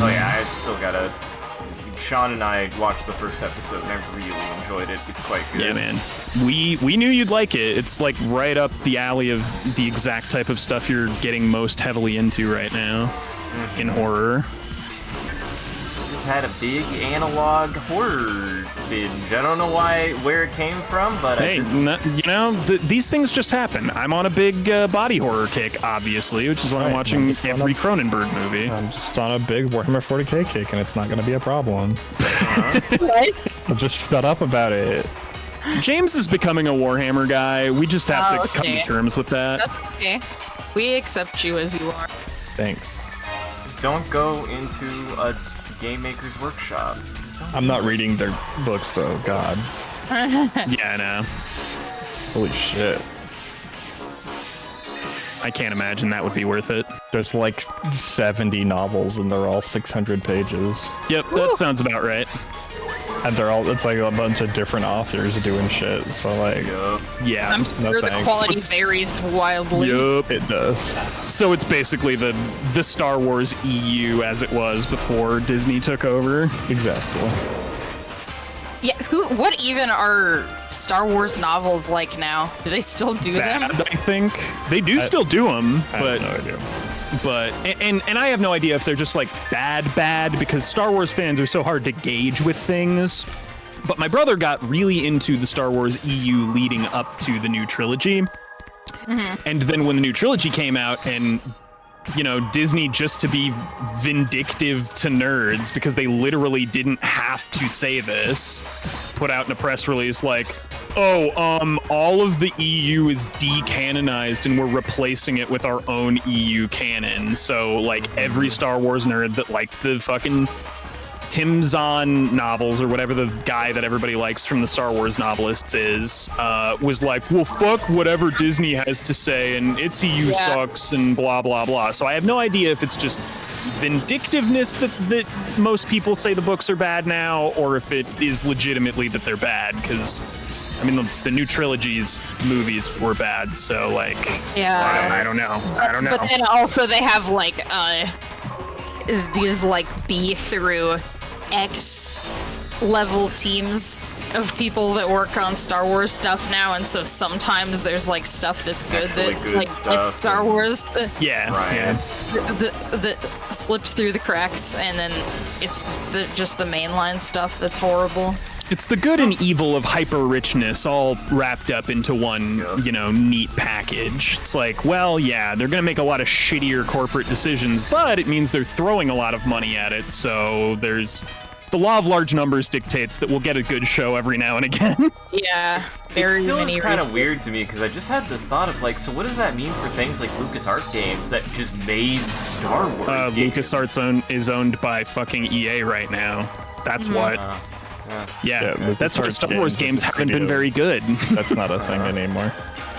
Oh yeah, I still gotta... Sean and I watched the first episode and I really enjoyed it. It's quite good. Yeah, man. We knew you'd like it. It's like right up the alley of the exact type of stuff you're getting most heavily into right now in horror. Just had a big analog horror binge. I don't know where it came from, but Hey, these things just happen. I'm on a big body horror kick, obviously, which is why I'm Right, watching I'm just on every a- Cronenberg movie. I'm just on a big Warhammer 40k kick, and it's not going to be a problem. What? I'll just shut up about it. James is becoming a Warhammer guy. We just have to come to okay. terms with that. That's okay. We accept you as you are. Thanks. just don't go into a game maker's workshop. Just don't I'm not reading their books, though. God. Yeah, I know. Holy shit. I can't imagine that would be worth it. There's like 70 novels, and they're all 600 pages. Yep, that sounds about right. And it's like a bunch of different authors doing shit. So, like, Yup. Yeah. I'm No sure the thanks. quality Let's- varies wildly. Yup. it does. So it's basically the Star Wars EU as it was before Disney took over. Exactly. Yeah, what even are Star Wars novels like now? Do they still do Bad, them? I think. They do still do them, I but have no idea. and I have no idea if they're just like bad because Star Wars fans are so hard to gauge with things. But my brother got really into the Star Wars EU leading up to the new trilogy. And then when the new trilogy came out and Disney, just to be vindictive to nerds, because they literally didn't have to say this, put out in a press release like, all of the EU is decanonized and we're replacing it with our own EU canon. So, like, every Star Wars nerd that liked the fucking Tim Zahn novels or whatever the guy that everybody likes from the Star Wars novelists is, was like, well, fuck whatever Disney has to say and its EU sucks and blah, blah, blah. So I have no idea if it's just vindictiveness that most people say the books are bad now, or if it is legitimately that they're bad, because I mean, the new trilogy's movies were bad, so, like, Yeah. I don't know. But then also they have like these like B through X level teams of people that work on Star Wars stuff now, and so sometimes there's like stuff that's good Actually that good like stuff Star and- Wars Yeah, Right. yeah. that slips through the cracks, and then it's just the mainline stuff that's horrible. It's the good and evil of hyper richness all wrapped up into one, neat package. It's like, well, yeah, they're going to make a lot of shittier corporate decisions, but it means they're throwing a lot of money at it. So there's the law of large numbers dictates that we'll get a good show every now and again. Yeah, It very still many is kind of reasons. weird to me because I just had this thought of like, so what does that mean for things like LucasArts games that just made Star Wars games? LucasArts is owned by fucking EA right now. That's what. Yeah, That's why LucasArts Star Wars games games is a haven't been studio. very good. That's not a thing anymore.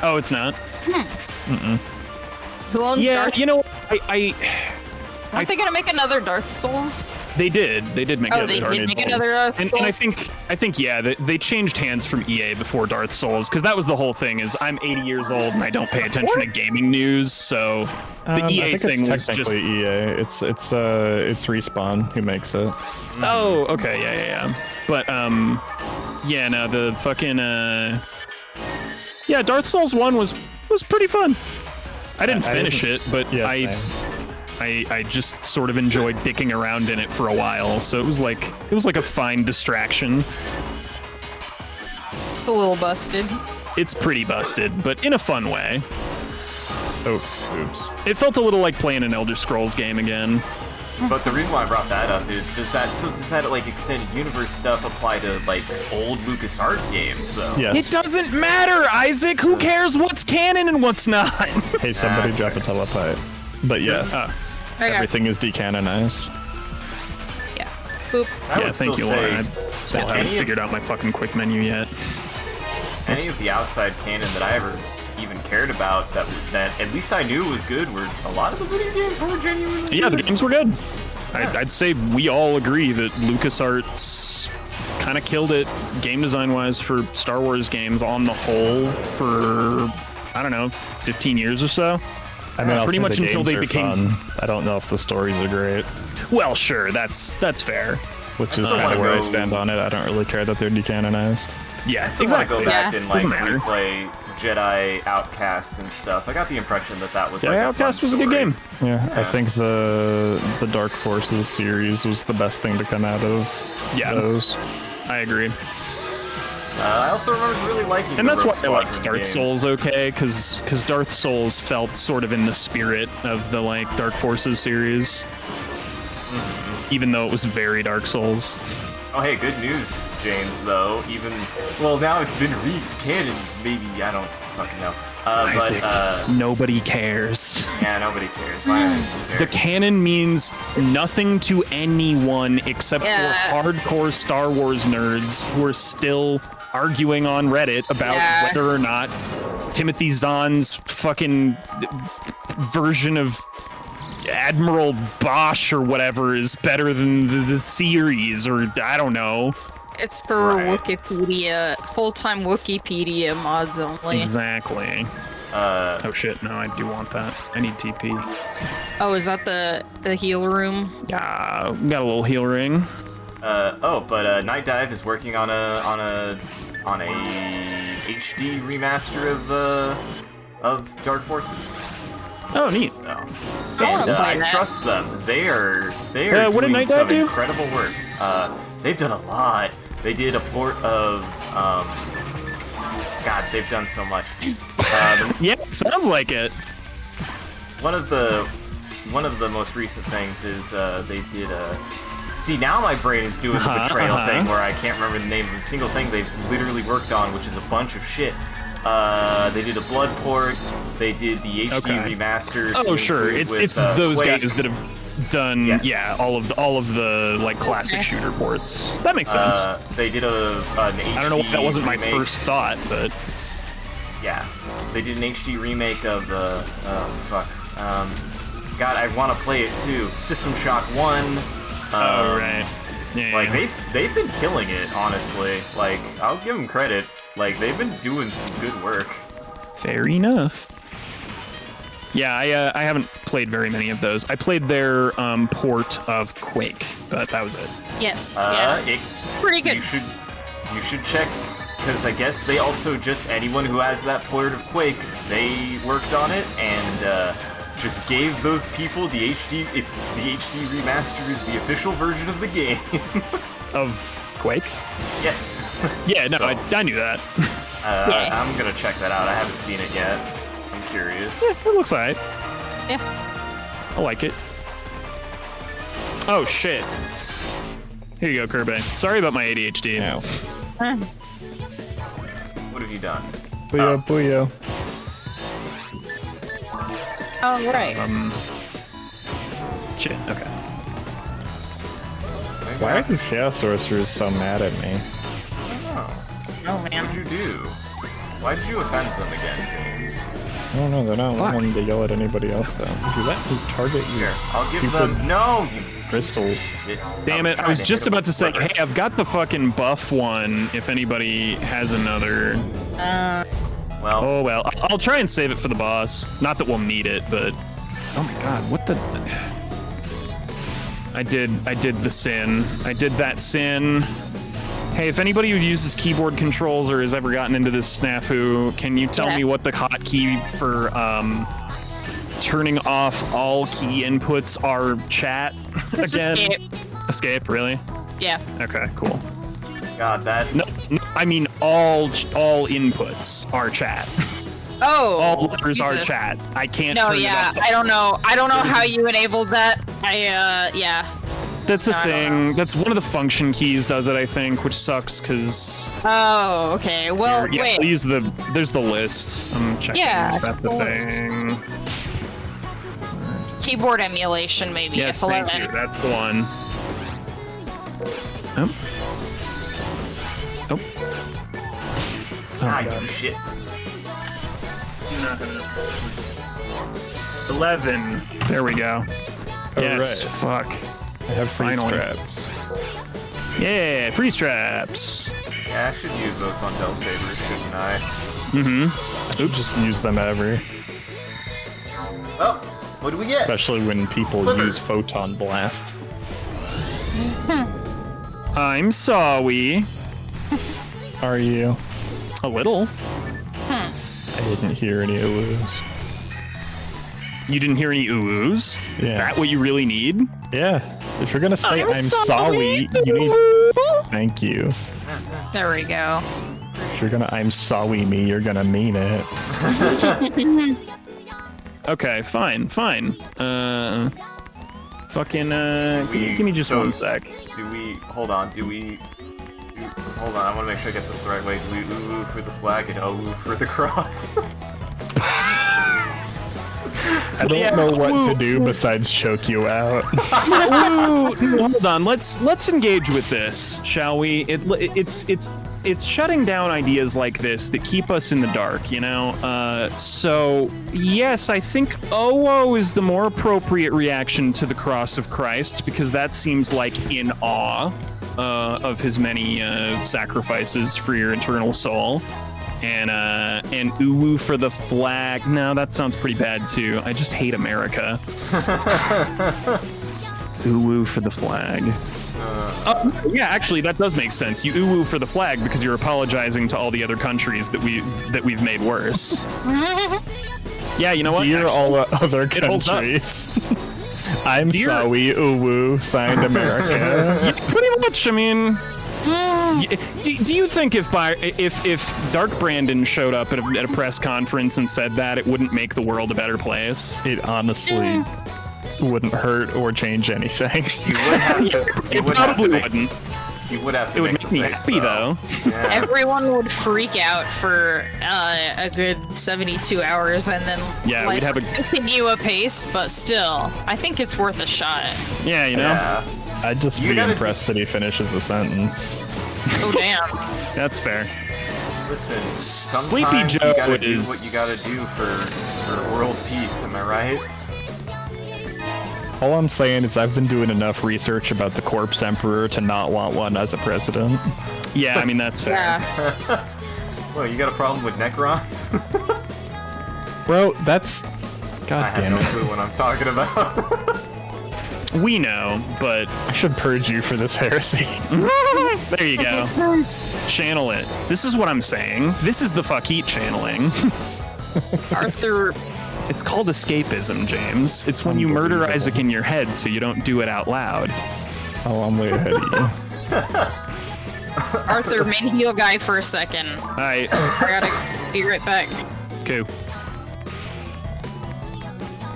Oh, it's not? Who owns Yeah, Darth? I Aren't they gonna make another Darth Souls? They did make Oh, it. they already did make told another us. Darth And Souls. I think, yeah, they changed hands from EA before Darth Souls, because that was the whole thing. Is I'm 80 years old and I don't pay attention to gaming news, so the I EA think thing it's was just. technically EA. It's Respawn who makes it. Oh, okay, yeah. But yeah, no, the fucking yeah, Darth Souls 1 was pretty fun. I didn't I finish didn't- it, but Yeah, I just sort of enjoyed dicking around in it for a while, so it was like a fine distraction. It's a little busted. It's pretty busted, but in a fun way. Oh, oops. It felt a little like playing an Elder Scrolls game again. But the reason why I brought that up is does that like extended universe stuff apply to like old LucasArts games though? Yes. It doesn't matter, Isaac. Who cares what's canon and what's not? Hey, somebody drop a telepite. But yes, Okay. everything is decanonized. Yeah. Boop. I Yeah, would thank you, still Lauren. say I still haven't any of- figured out my fucking quick menu yet. Any of the outside canon that I ever even cared about that at least I knew was good were a lot of the video games were genuinely Yeah, the good. games were good. I'd say we all agree that LucasArts kind of killed it game design wise for Star Wars games on the whole for, I don't know, 15 years or so. I mean, pretty much until they became fun. I don't know if the stories are great, well, sure, that's fair. which is still kind of wanna where I go- stand on it. I don't really care that they're decanonized. Yeah, I still exactly. want to go back Yeah. and like Doesn't matter. replay Jedi Outcasts and stuff. I got the impression that was Yeah, like a Outcast fun was a good story. game. Yeah, I Yeah. think the Dark Forces series was the best thing to come out of Yeah. those. I agree. I also remember really liking And the that's why Rogue I liked Squadron Darth games. Souls okay, because Darth Souls felt sort of in the spirit of the like Dark Forces series, even though it was very Dark Souls. Oh, hey, good news, James, though. Even, well, now it's been re-canon, maybe, I don't fucking know. Isaac, nobody cares. Yeah, nobody cares. Why The cares? canon means nothing to anyone except Yeah. for hardcore Star Wars nerds who are still arguing on Reddit about Yeah. whether or not Timothy Zahn's fucking version of Admiral Bosch or whatever is better than the series, or I don't know. It's for Right. Wikipedia, full-time Wikipedia mods only. Exactly. Oh shit, no, I do want that. I need TP. Oh, is that the heal room? Yeah, got a little heal ring. But Night Dive is working on a HD remaster of Dark Forces. Oh, neat. So, I wanna and play I that. trust them. They are what did doing Night Dive some do? incredible work. They've done a lot. They did a port of God, they've done so much. Yeah, sounds like it. One of the most recent things is they did a. See, now my brain is doing the betrayal thing where I can't remember the name of a single thing they've literally worked on, which is a bunch of shit. They did a Blood port. They did the HD Okay. remaster. Oh, to sure. include It's with, those Quake. guys that have done Yes. all of the like classic shooter ports. That makes sense. They did an HD I don't know why that wasn't my remake. first thought, but Yeah, they did an HD remake of the. God, I want to play it too. System Shock 1. oh right. Yeah. Like they've been killing it, honestly. Like I'll give them credit. Like they've been doing some good work. Fair enough. Yeah, I haven't played very many of those. I played their port of Quake, but that was it. Yes. Yeah. Pretty good. You should check, because I guess they also just anyone who has that port of Quake, they worked on it and just gave those people the HD. It's the HD remaster is the official version of the game. Of Quake? Yes. Yeah, no, So- I knew that. Yeah. I'm gonna check that out. I haven't seen it yet. I'm curious. It looks alright. Yeah. I like it. Oh shit. Here you go, Kirby. Sorry about my ADHD. Ow. What have you done? Booyah, booyah. Oh, right. Shit, okay. Why are these Chaos Sorcerers so mad at me? Oh, What'd man. you do? Why did you offend them again, James? I don't know, they're not Fuck. wanting to yell at anybody else though. Do that to target you. Here, I'll give You them. could- No, you. Crystals. Damn it, I was just about to say, hey, I've got the fucking buff one if anybody has another. Well, Oh well, I'll try and save it for the boss. Not that we'll need it, but oh my god, what the? I did the sin. I did that sin. Hey, if anybody who uses keyboard controls or has ever gotten into this snafu, can you tell Yeah. me what the hotkey for turning off all key inputs are? Chat It's again. escape. Escape, really? Yeah. Okay, cool. God, that. No, I mean all inputs are chat. Oh. All letters are Jesus. chat. I can't No, turn yeah. it off. I don't know. I don't know how you enabled that. Yeah. That's a I don't thing. That's one of the function keys does it, I think, which sucks because Oh, okay. Well, yeah, wait. I'll use there's the list. I'm checking Yeah, if that's the a list. thing. Keyboard emulation, maybe. Yes, F11. thank you. That's the one. Oh. Oh. Oh Ah, my god. you shit. 11. There we go. Oh, Yes. right. Fuck. I have free Finally. scraps. Yeah, freeze traps. Yeah, I should use those on Del Saber, shouldn't I? Mm-hmm. Oops. Just use them ever. Oh, what do we get? Especially when people Flipper. use Photon Blast. I'm sorry. Are you? A little. I didn't hear any oohs. You didn't hear any oohs? Is Yeah. that what you really need? Yeah. If you're gonna say I'm sorry, sorry, you need. Thank you. There we go. If you're gonna I'm sorry me, you're gonna mean it. Okay, fine. Give me just So- one sec. Hold on, hold on, I want to make sure I get this the right way. Do we ooh for the flag and oh for the cross? I don't Yeah, know what ooh. to do besides choke you out. Ooh, hold on. Let's engage with this, shall we? It's shutting down ideas like this that keep us in the dark, you know? So, yes, I think oh is the more appropriate reaction to the cross of Christ, because that seems like in awe of his many sacrifices for your eternal soul. And ooh for the flag. No, that sounds pretty bad too. I just hate America. Ooh for the flag. Yeah, actually, that does make sense. You ooh for the flag because you're apologizing to all the other countries that we've made worse. Yeah, you know what? Dear Actually, all other it holds up. countries. I'm Dear- sorry, ooh, signed America. yeah, pretty much. I mean, do you think if Dark Brandon showed up at a press conference and said that, it wouldn't make the world a better place? It honestly wouldn't hurt or change anything. You would have to. It probably wouldn't. You would have to. It would make make the me face, happy though. Yeah. Everyone would freak out for a good 72 hours and then Yeah, we'd have a- continue apace, but still, I think it's worth a shot. Yeah, you know. Yeah. I'd just You be gotta impressed that he finishes the sentence. Oh, damn. That's fair. Listen, Sleepy sometimes Joe you gotta do is- what you gotta do for world peace. Am I right? All I'm saying is I've been doing enough research about the Corpse Emperor to not want one as a president. Yeah, I mean that's fair. Yeah. Well, you got a problem with Necrons? Bro, that's... I God have damn no it. clue what I'm talking about. We know, but I should purge you for this heresy. there you go. Channel it. This is what I'm saying. This is the fuck eat channeling. Arthur. It's called escapism, James. It's when you murder Unbelievable. Isaac in your head so you don't do it out loud. Oh, I'm way ahead of you. Arthur, main heal guy for a second. Alright, I gotta be right back. cool.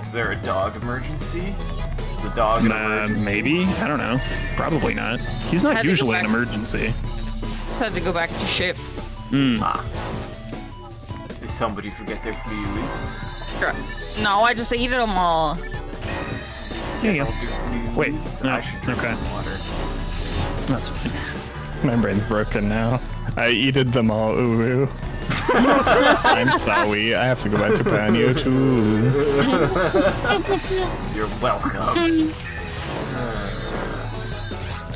Is there a dog emergency? Is the dog an emergency? Maybe? I don't know. Probably not. He's Had not to go usually an back. emergency. Just had to go back to ship. Did somebody forget their fluids? No, I just ate them all. There you go. Wait, no, I should drink okay. some water. That's fine. My brain's broken now. I eated them all, ooh. I'm sorry, I have to go back to Panyo too. You're welcome.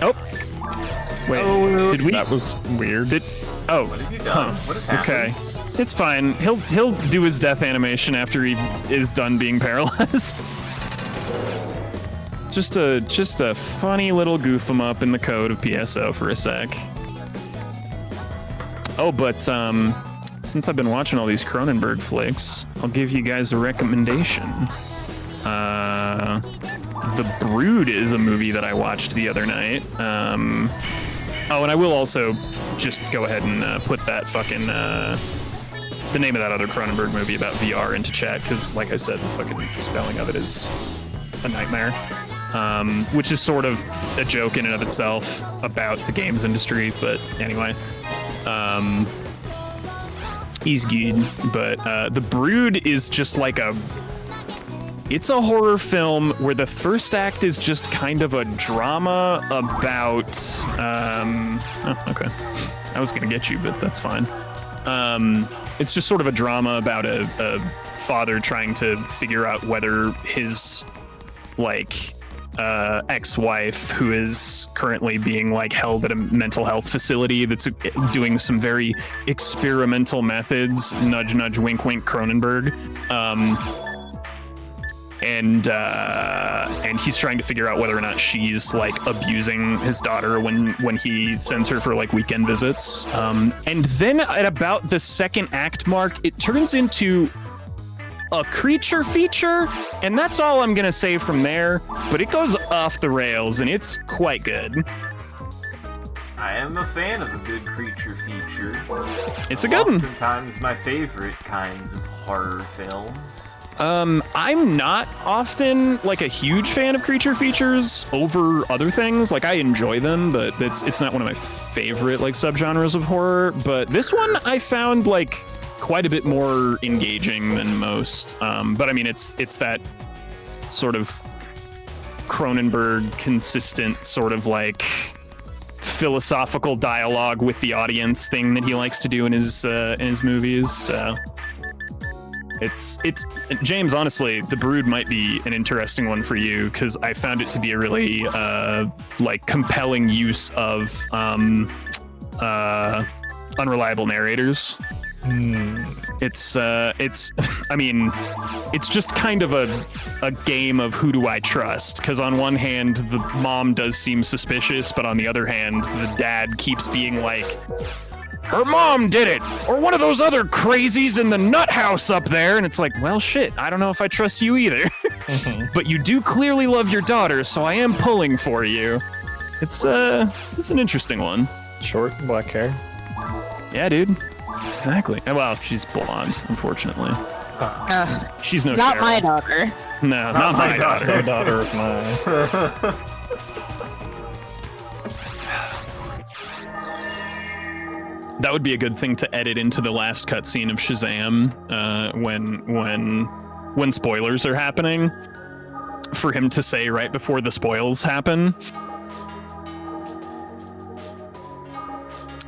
Oh! Wait, did we? That was weird. Oh, What have you done? What has happened? okay. It's fine. He'll do his death animation after he is done being paralyzed. Just a funny little goof 'em up in the code of PSO for a sec. Oh, but since I've been watching all these Cronenberg flicks, I'll give you guys a recommendation. The Brood is a movie that I watched the other night. Oh, and I will also just go ahead and put that fucking the name of that other Cronenberg movie about VR into chat, because, like I said, the fucking spelling of it is a nightmare. Which is sort of a joke in and of itself about the games industry, but anyway. He's good, but The Brood is just like it's a horror film where the first act is just kind of a drama about oh, okay. I was gonna get you, but that's fine. It's just sort of a drama about a father trying to figure out whether his ex-wife who is currently being like held at a mental health facility that's doing some very experimental methods. Nudge, nudge, wink, wink. Cronenberg. And he's trying to figure out whether or not she's like abusing his daughter when he sends her for like weekend visits. And then at about the second act mark, it turns into a creature feature, and that's all I'm gonna say from there. But it goes off the rails, and it's quite good. I am a fan of a good creature feature. It's a good one. Oftentimes my favorite kinds of horror films. I'm not often like a huge fan of creature features over other things. Like I enjoy them, but it's not one of my favorite like subgenres of horror. But this one I found like quite a bit more engaging than most. But I mean, it's that sort of Cronenberg consistent sort of like philosophical dialogue with the audience thing that he likes to do in his movies. So it's James, honestly, The Brood might be an interesting one for you because I found it to be a really like compelling use of unreliable narrators. It's I mean, it's just kind of a game of who do I trust, because on one hand the mom does seem suspicious, but on the other hand the dad keeps being like, her mom did it, or one of those other crazies in the nut house up there, and it's like, well shit, I don't know if I trust you either. But you do clearly love your daughter, so I am pulling for you. It's an interesting one. Short, black hair. Yeah, dude. Exactly. Well, she's blonde, unfortunately. She's no Not Cheryl. my daughter. No, not my daughter. No daughter of mine. That would be a good thing to edit into the last cutscene of Shazam when spoilers are happening, for him to say right before the spoils happen.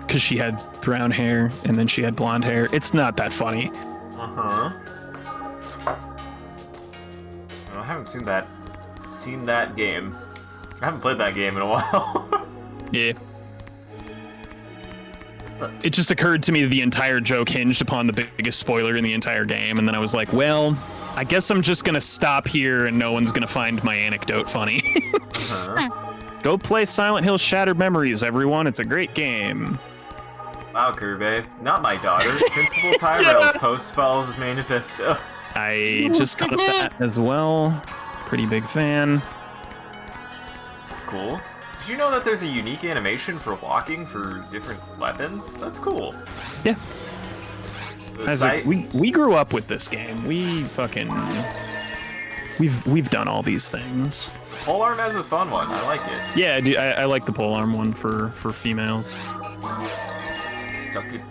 Because she had brown hair and then she had blonde hair. It's not that funny. I haven't seen that game. I haven't played that game in a while. Yeah. It just occurred to me the entire joke hinged upon the biggest spoiler in the entire game, and then I was like, well, I guess I'm just gonna stop here and no one's gonna find my anecdote funny. Go play Silent Hill Shattered Memories, everyone. It's a great game. Wow, Kirby. Not my daughter. Principal Tyrell's post follows his manifesto. I just got that as well. Pretty big fan. That's cool. Did you know that there's a unique animation for walking for different weapons? That's cool. Yeah. The We grew up with this game. We've done all these things. Polearm has a fun one. I like it. Yeah, I like the polearm one for females. Stuck it.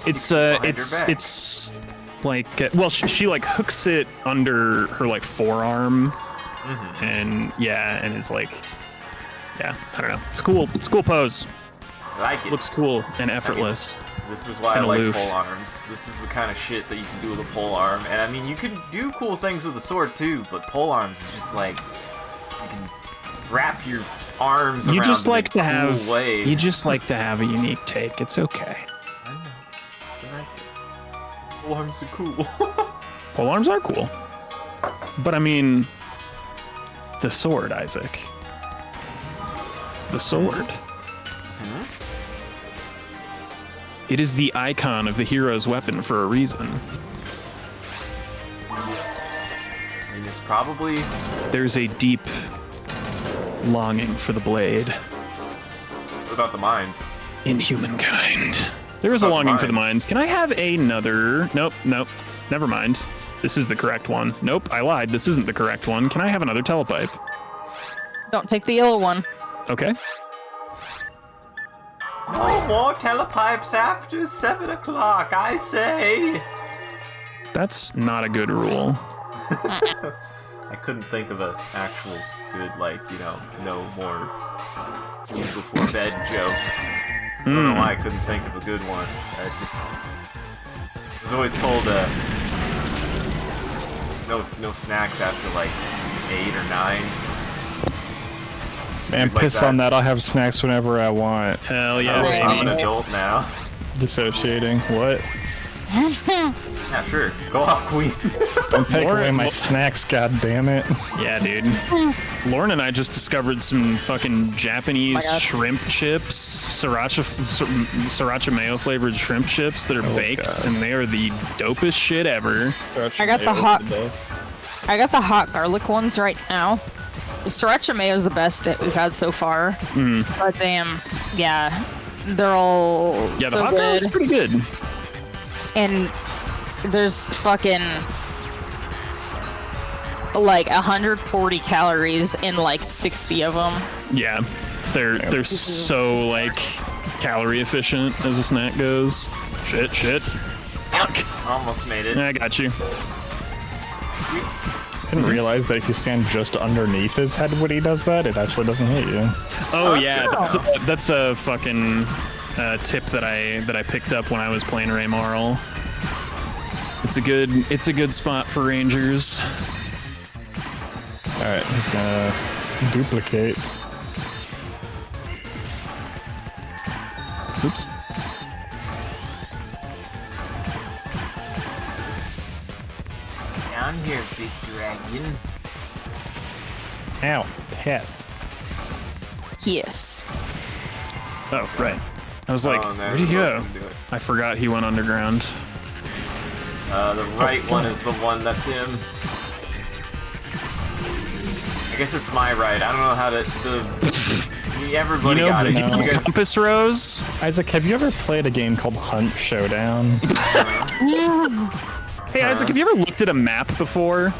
It's like well, she like hooks it under her like forearm, and is like, yeah, I don't know. It's cool. It's a cool pose. I like it. Looks cool and effortless. This is why I and like aloof. polearms. This is the kind of shit that you can do with a polearm. And I mean, you can do cool things with a sword too, but polearms is just like, you can wrap your arms around You just them like in to have. cool ways. You just like to have a unique take. It's okay. I know. I like it. Polearms are cool. Polearms are cool, but I mean, the sword, Isaac. The sword. It is the icon of the hero's weapon for a reason. I mean, it's probably... There's a deep longing for the blade What about the mines? in humankind. There is a About the longing for the mines. mines. Can I have another? Nope. Never mind. This is the correct one. Nope, I lied. This isn't the correct one. Can I have another telepipe? Don't take the yellow one. Okay. No more telepipes after 7 o'clock, I say! That's not a good rule. I couldn't think of an actual good, like, no more food before bed joke. I don't know why I couldn't think of a good one. I was always told, no snacks after, like, 8 or 9. Man, Like piss that. on that. I'll have snacks whenever I want. Hell yeah, Oh, I'm an baby. adult now. Dissociating. What? Yeah, sure. Go off, Queen. Don't take Lauren- away my snacks, god damn it. Yeah, dude. Lauren and I just discovered some fucking Japanese Oh my God. shrimp chips, sriracha mayo flavored shrimp chips that are baked, God. and they are the dopest shit ever. I got the hot garlic ones right now. The sriracha mayo is the best that we've had so far. But damn, yeah, they're all Yeah, the so hot good. garlic's pretty good. And there's fucking like 140 calories in like 60 of them. Yeah, they're so like calorie efficient as a snack goes. Shit. Fuck. Almost made it. I got you. I didn't realize that if you stand just underneath his head when he does that, it actually doesn't hit you. Oh yeah, that's a fucking tip that I picked up when I was playing Ray Marl. It's a good spot for rangers. Alright, he's gonna duplicate. Oops. Down here, big dragon. Ow, piss. Yes. Oh right. I was like, Oh, no, where'd he he go? wasn't gonna do it. I forgot he went underground. The right one is the one that's him. I guess it's my right. I don't know how to. Everybody got it. no. You guys, Compass Rose? Isaac, have you ever played a game called Hunt Showdown? Hey Isaac, have you ever looked at a map before?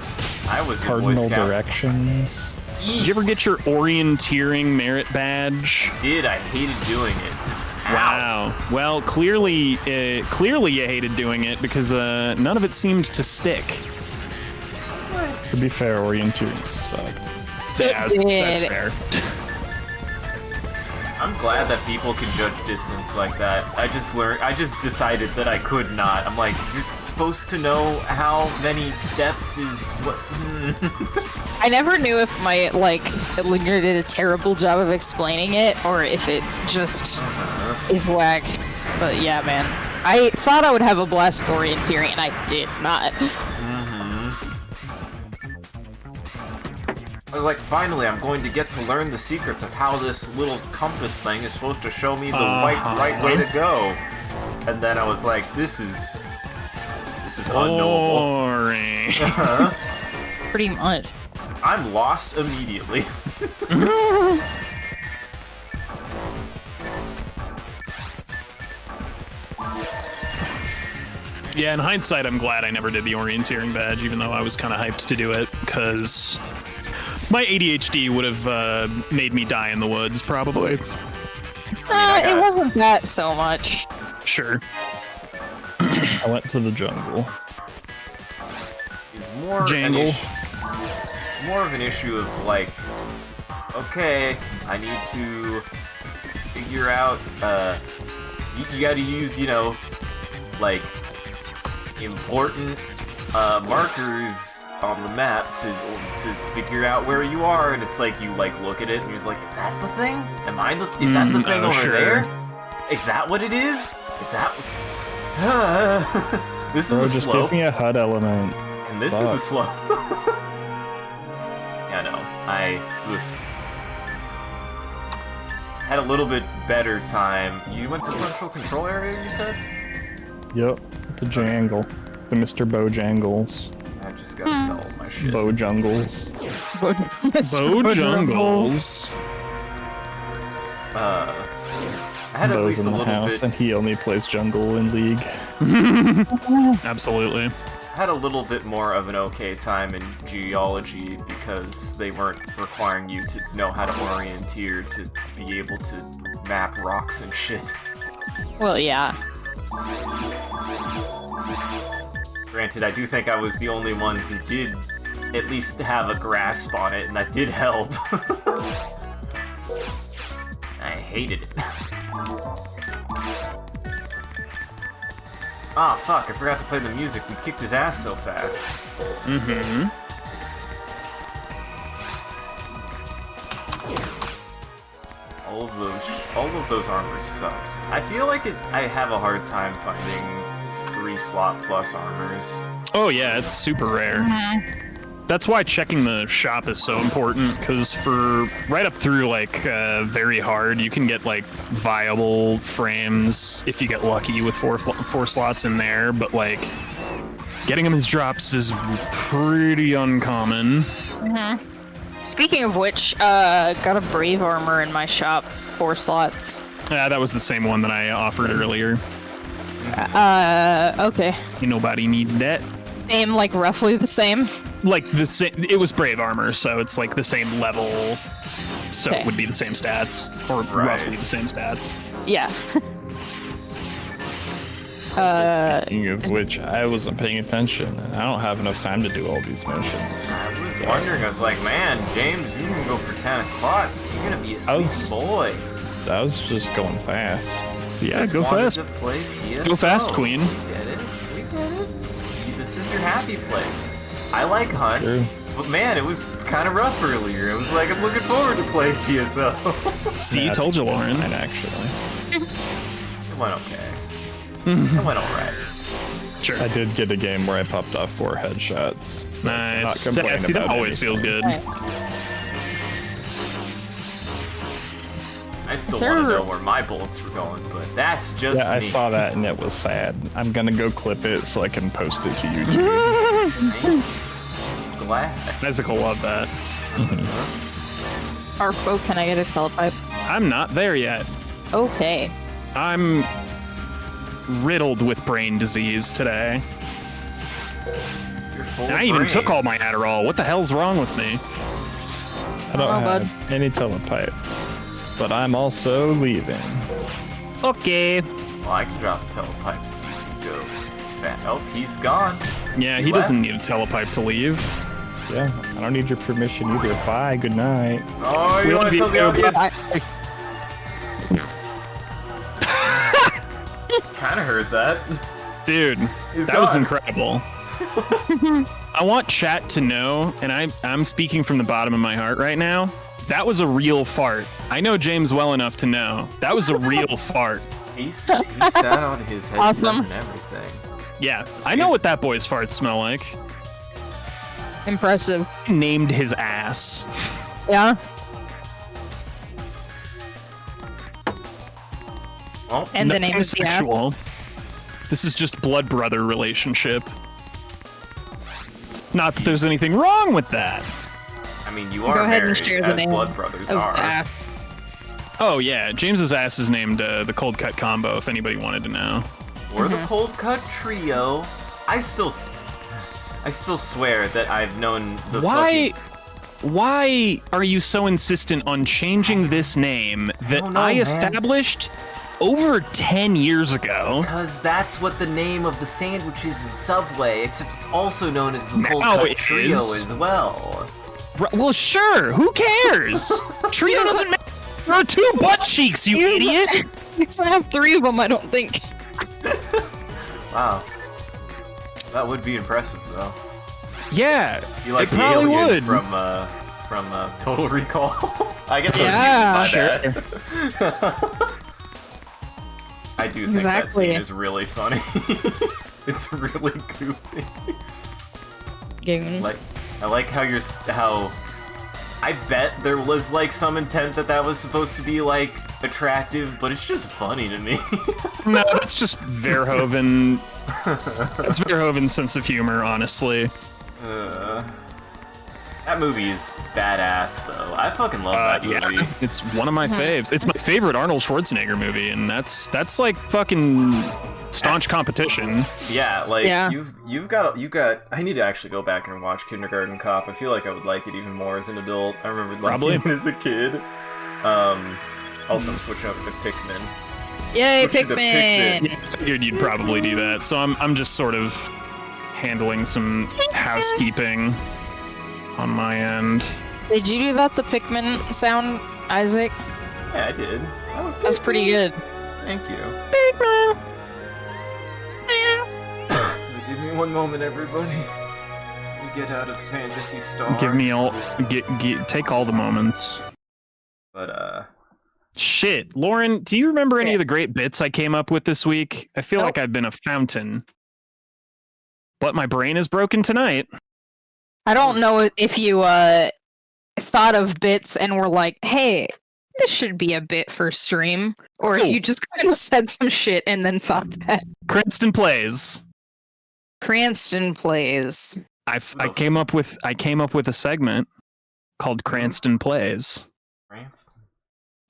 I was your Boy Cardinal Scout. Directions? Did you ever get your orienteering merit badge? Did. I hated doing it. Wow. Well, clearly you hated doing it because none of it seemed to stick. To be fair, orienteering sucked. Yeah, It that's did. fair. I'm glad that people can judge distance like that. I just decided that I could not. I'm like, you're supposed to know how many steps is what. I never knew if my Linger did a terrible job of explaining it or if it just is whack. But yeah, man. I thought I would have a blast with orienteering and I did not. I was like, finally, I'm going to get to learn the secrets of how this little compass thing is supposed to show me the right way to go. And then I was like, this is unknowable. Boring. Pretty much. I'm lost immediately. Yeah, in hindsight, I'm glad I never did the orienteering badge, even though I was kind of hyped to do it, because my ADHD would have made me die in the woods, probably. It wasn't that so much. Sure. I went to the jungle. It's more Jangle. more of an issue of like, okay, I need to figure out. You got to use, like important markers on the map to figure out where you are, and it's like you look at it and you're just like, is that the thing? Is that the thing over sure. there? Is that what it is? Is that? This Bro, is a just slope. give me a HUD element. And this is a Fuck. slope. Yeah, no. Oof. Had a little bit better time. You went to Central Control Area, you said? Yep, the jangle. The Mr. Bojangles. I just gotta sell my shit. Bojungles. Bojangles. I had at Bo's least in a the little house, bit. and he only plays jungle in League. Absolutely. Had a little bit more of an okay time in geology because they weren't requiring you to know how to orienteer to be able to map rocks and shit. Well, yeah. Granted, I do think I was the only one who did at least have a grasp on it, and that did help. I hated it. Ah, fuck, I forgot to play the music. We kicked his ass so fast. Mm-hmm. those armors sucked. I feel like I have a hard time finding 3-slot plus armors. Oh yeah, it's super rare. That's why checking the shop is so important, because for right up through like very hard, you can get like viable frames if you get lucky with four slots in there, but like getting them as drops is pretty uncommon. Speaking of which, got a Brave armor in my shop, 4 slots. Yeah, that was the same one that I offered earlier. Okay. Nobody need that. Same, like roughly the same. Like the same, it was Brave armor, so it's like the same level, so Okay. it would be the same stats, or roughly the same stats. Yeah. Speaking of which, I wasn't paying attention, and I don't have enough time to do all these missions. I was wondering, I was like, man, James, you can go for 10 o'clock. You're gonna be a sweet boy. I was just going fast. Yeah, Just go wanted fast. to play PSO. Go fast, Queen. We get it. We get it. This is your happy place. I like Hunt, True. but man, it was kind of rough earlier. It was like, I'm looking forward to playing PSO. See, Yeah, told you, Lauren. And actually, It went okay. It went alright. Sure. I did get a game where I popped off 4 headshots. Nice. Not complain See, that about always feels good. Nice. I still Sir. want to know where my bullets were going, but that's just Yeah, I me. saw that and it was sad. I'm gonna go clip it so I can post it to YouTube. Glad. Nezuko love that. Arfo, can I get a telepipe? I'm not there yet. Okay. I'm riddled with brain disease today. You're full And of I even brains. took all my Adderall. What the hell's wrong with me? I don't Oh, have bud. any telepipes, but I'm also leaving. Okay. Well, I can drop the telepipes so we can go. Oh, he's gone. Yeah, he left? doesn't need a telepipe to leave. Yeah, I don't need your permission either. Bye, good night. Oh, you We'll want to be- tell the audience? I- Kind of heard that. Dude, He's that was gone. incredible. I want chat to know, and I'm speaking from the bottom of my heart right now, that was a real fart. I know James well enough to know. That was a real fart. He sat on his headset Awesome. and everything. Yeah, I know what that boy's farts smell like. Impressive. He named his ass. Yeah. Well, And the Nothing name is the app. sexual. This is just blood brother relationship. Not that there's anything wrong with that. I mean, you are Go ahead and married, share the as name blood brothers of are. the ass. Oh yeah, James's ass is named the Cold Cut Combo. If anybody wanted to know. We're the Cold Cut Trio. I still swear that I've known the Why? fucking... Why are you so insistent on changing this name that don't know, I man. established over 10 years ago? Because that's what the name of the sandwich is in Subway, except it's also known as the Cold Now Cut it Trio is. as well. Well, sure. Who cares? Trio doesn't matter. There are 2 butt cheeks, you idiot. You can have 3 of them, I don't think. Wow. That would be impressive, though. Yeah, You like it the probably alien would. from Total Recall? I guess Yeah, I was confused by that. I do think Exactly. that scene is really funny. It's really goofy. Game. I like how I bet there was like some intent that was supposed to be like attractive, but it's just funny to me. No, that's just Verhoeven. That's Verhoeven's sense of humor, honestly. That movie is badass, though. I fucking love that movie. Yeah, it's one of my faves. It's my favorite Arnold Schwarzenegger movie, and that's like fucking staunch competition. Yeah, like Yeah. you got. I need to actually go back and watch Kindergarten Cop. I feel like I would like it even more as an adult. I remember liking Probably. it as a kid. Also, I'm switching over to Pikmin. Yay, Switching to Pikmin! I figured you'd probably do that, so I'm just sort of handling some housekeeping on my end. Did you do that, the Pikmin sound, Isaac? Yeah, I did. Oh, That's pretty good. Thank you. Pikmin! So give me one moment, everybody. Let me get out of Phantasy Star. Give me all, take all the moments. But Shit, Lauren, do you remember any Yeah. of the great bits I came up with this week? I feel Nope. like I've been a fountain, but my brain is broken tonight. I don't know if you thought of bits and were like, hey, this should be a bit for stream, or if Oh. you just kind of said some shit and then thought that. Cranston plays. Cranston plays. I came up with a segment called Cranston Plays. Cranston.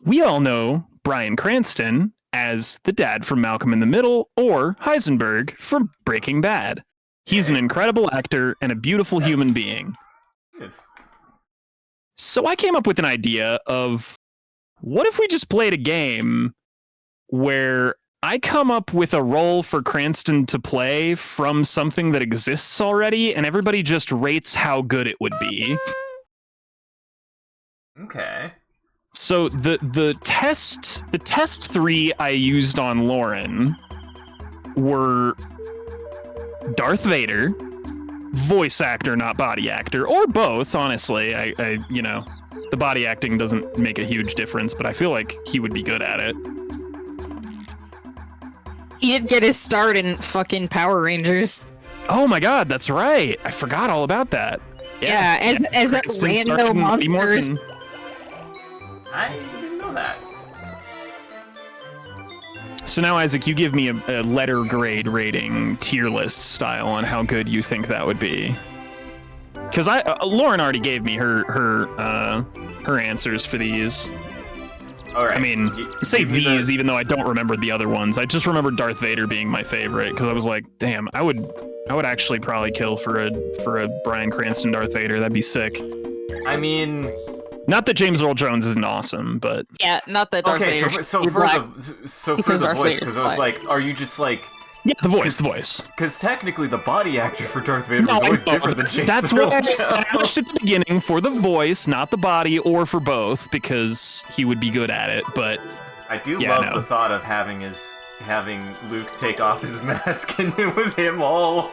We all know Bryan Cranston as the dad from Malcolm in the Middle or Heisenberg from Breaking Bad. He's an incredible actor and a beautiful human being. Yes. So I came up with an idea of what if we just played a game where I come up with a role for Cranston to play from something that exists already and everybody just rates how good it would be. Okay. So the test 3 I used on Lauren were Darth Vader, voice actor, not body actor, or both, honestly. I the body acting doesn't make a huge difference, but I feel like he would be good at it. He did get his start in fucking Power Rangers. Oh my god, that's right. I forgot all about that. Yeah, as a Cranston random started in Mighty monsters. Morphin. I didn't know that. So now, Isaac, you give me a letter grade rating, tier list style on how good you think that would be. Because Lauren already gave me her answers for these. All right. I mean, say give me these, even though I don't remember the other ones. I just remember Darth Vader being my favorite because I was like, damn, I would actually probably kill for a Bryan Cranston Darth Vader. That'd be sick. I mean, Not that James Earl Jones isn't awesome, but Yeah, not that Darth okay. Vader. So should be for black. the Because Darth voice, Vader's because I was black. like, are you just like? yeah, the voice. Because technically, the body actor for Darth Vader No, is always I know. different than James That's Earl what I Jones. established at the beginning for the voice, not the body, or for both, because he would be good at it. But I do Yeah, love no. the thought of having Luke take off his mask and it was him all.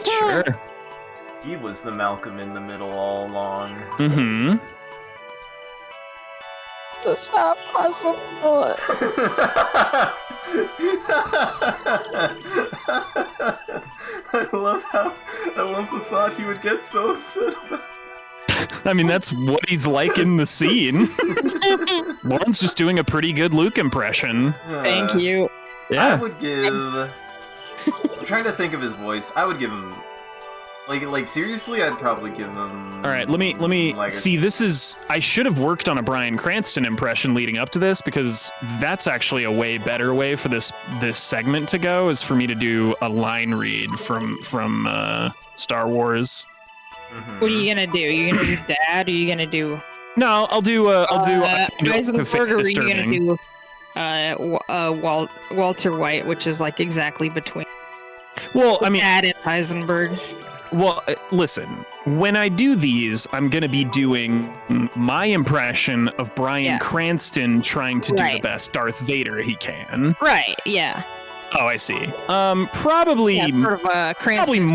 sure. He was the Malcolm in the Middle all along. Mm-hmm. That's not possible. I love the thought he would get so upset about. I mean, that's what he's like in the scene. Lauren's just doing a pretty good Luke impression. Thank you. I Yeah. would give. I'm trying to think of his voice. I would give him. Like seriously, I'd probably give him. All right, let me like a see. This is I should have worked on a Bryan Cranston impression leading up to this because that's actually a way better way for this segment to go is for me to do a line read from Star Wars. Mhm. What are you gonna do? You gonna do Dad? Or are you gonna do No, I'll do Heisenberg? Or are you gonna disturbing. do Walter White, which is like exactly between Well, I mean, Dad and Heisenberg? well, listen. When I do these, I'm gonna be doing my impression of Bryan Yeah. Cranston trying to do the Right. best Darth Vader he can. Right. Yeah. Oh, I see. Probably. Yeah, sort of Probably Cranston's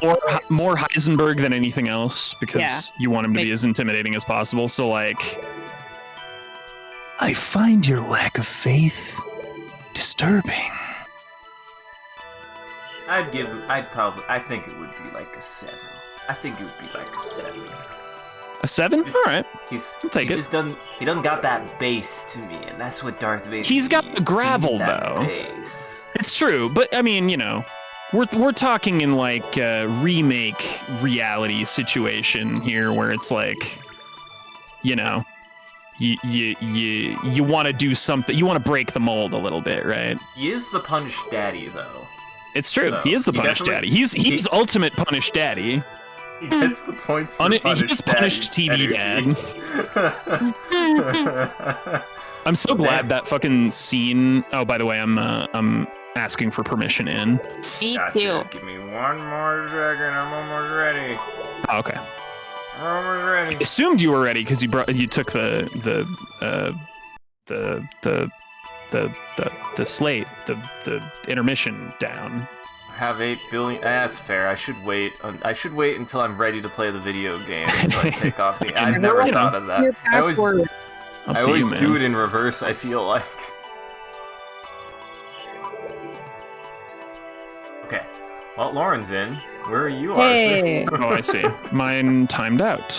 more Heisenberg than anything else because Yeah. you want him to be as intimidating as possible. So like, I find your lack of faith disturbing. I think it would be like a 7. I think it would be like a 7. A 7? Just- All right. I'll take it. He doesn't got that bass to me, and that's what Darth Vader. He's got needs. the gravel, He needs that though. bass. It's true, but I mean, you know, we're talking in like a remake reality situation here, where it's like, you know, you want to do something, you want to break the mold a little bit, right? He is the punished daddy, though. It's true. So, He is the he punished daddy. definitely- He's ultimate punished daddy. He gets the points for He's punished punished TV daddy. I'm so glad that fucking scene. Oh, by the way, I'm asking for permission in. Me Gotcha. too. Give me one more second. I'm almost ready. Oh, okay. I'm almost ready. I assumed you were ready because you took the slate, the intermission down. I have 8 billion. That's fair. I should wait. I should wait until I'm ready to play the video game until I take off the. I've never You know, thought of that. Your I always, password. I to you, always man. do it in reverse, I feel like. Okay. Well, Lauren's in. Where are you, Arthur? Hey. Oh, I see. Mine timed out.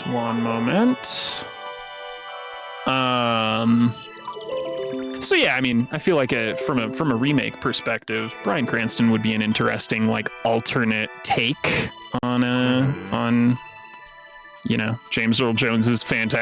One moment. So yeah, I mean, I feel like from a remake perspective, Bryan Cranston would be an interesting like alternate take on James Earl Jones's Phantasy.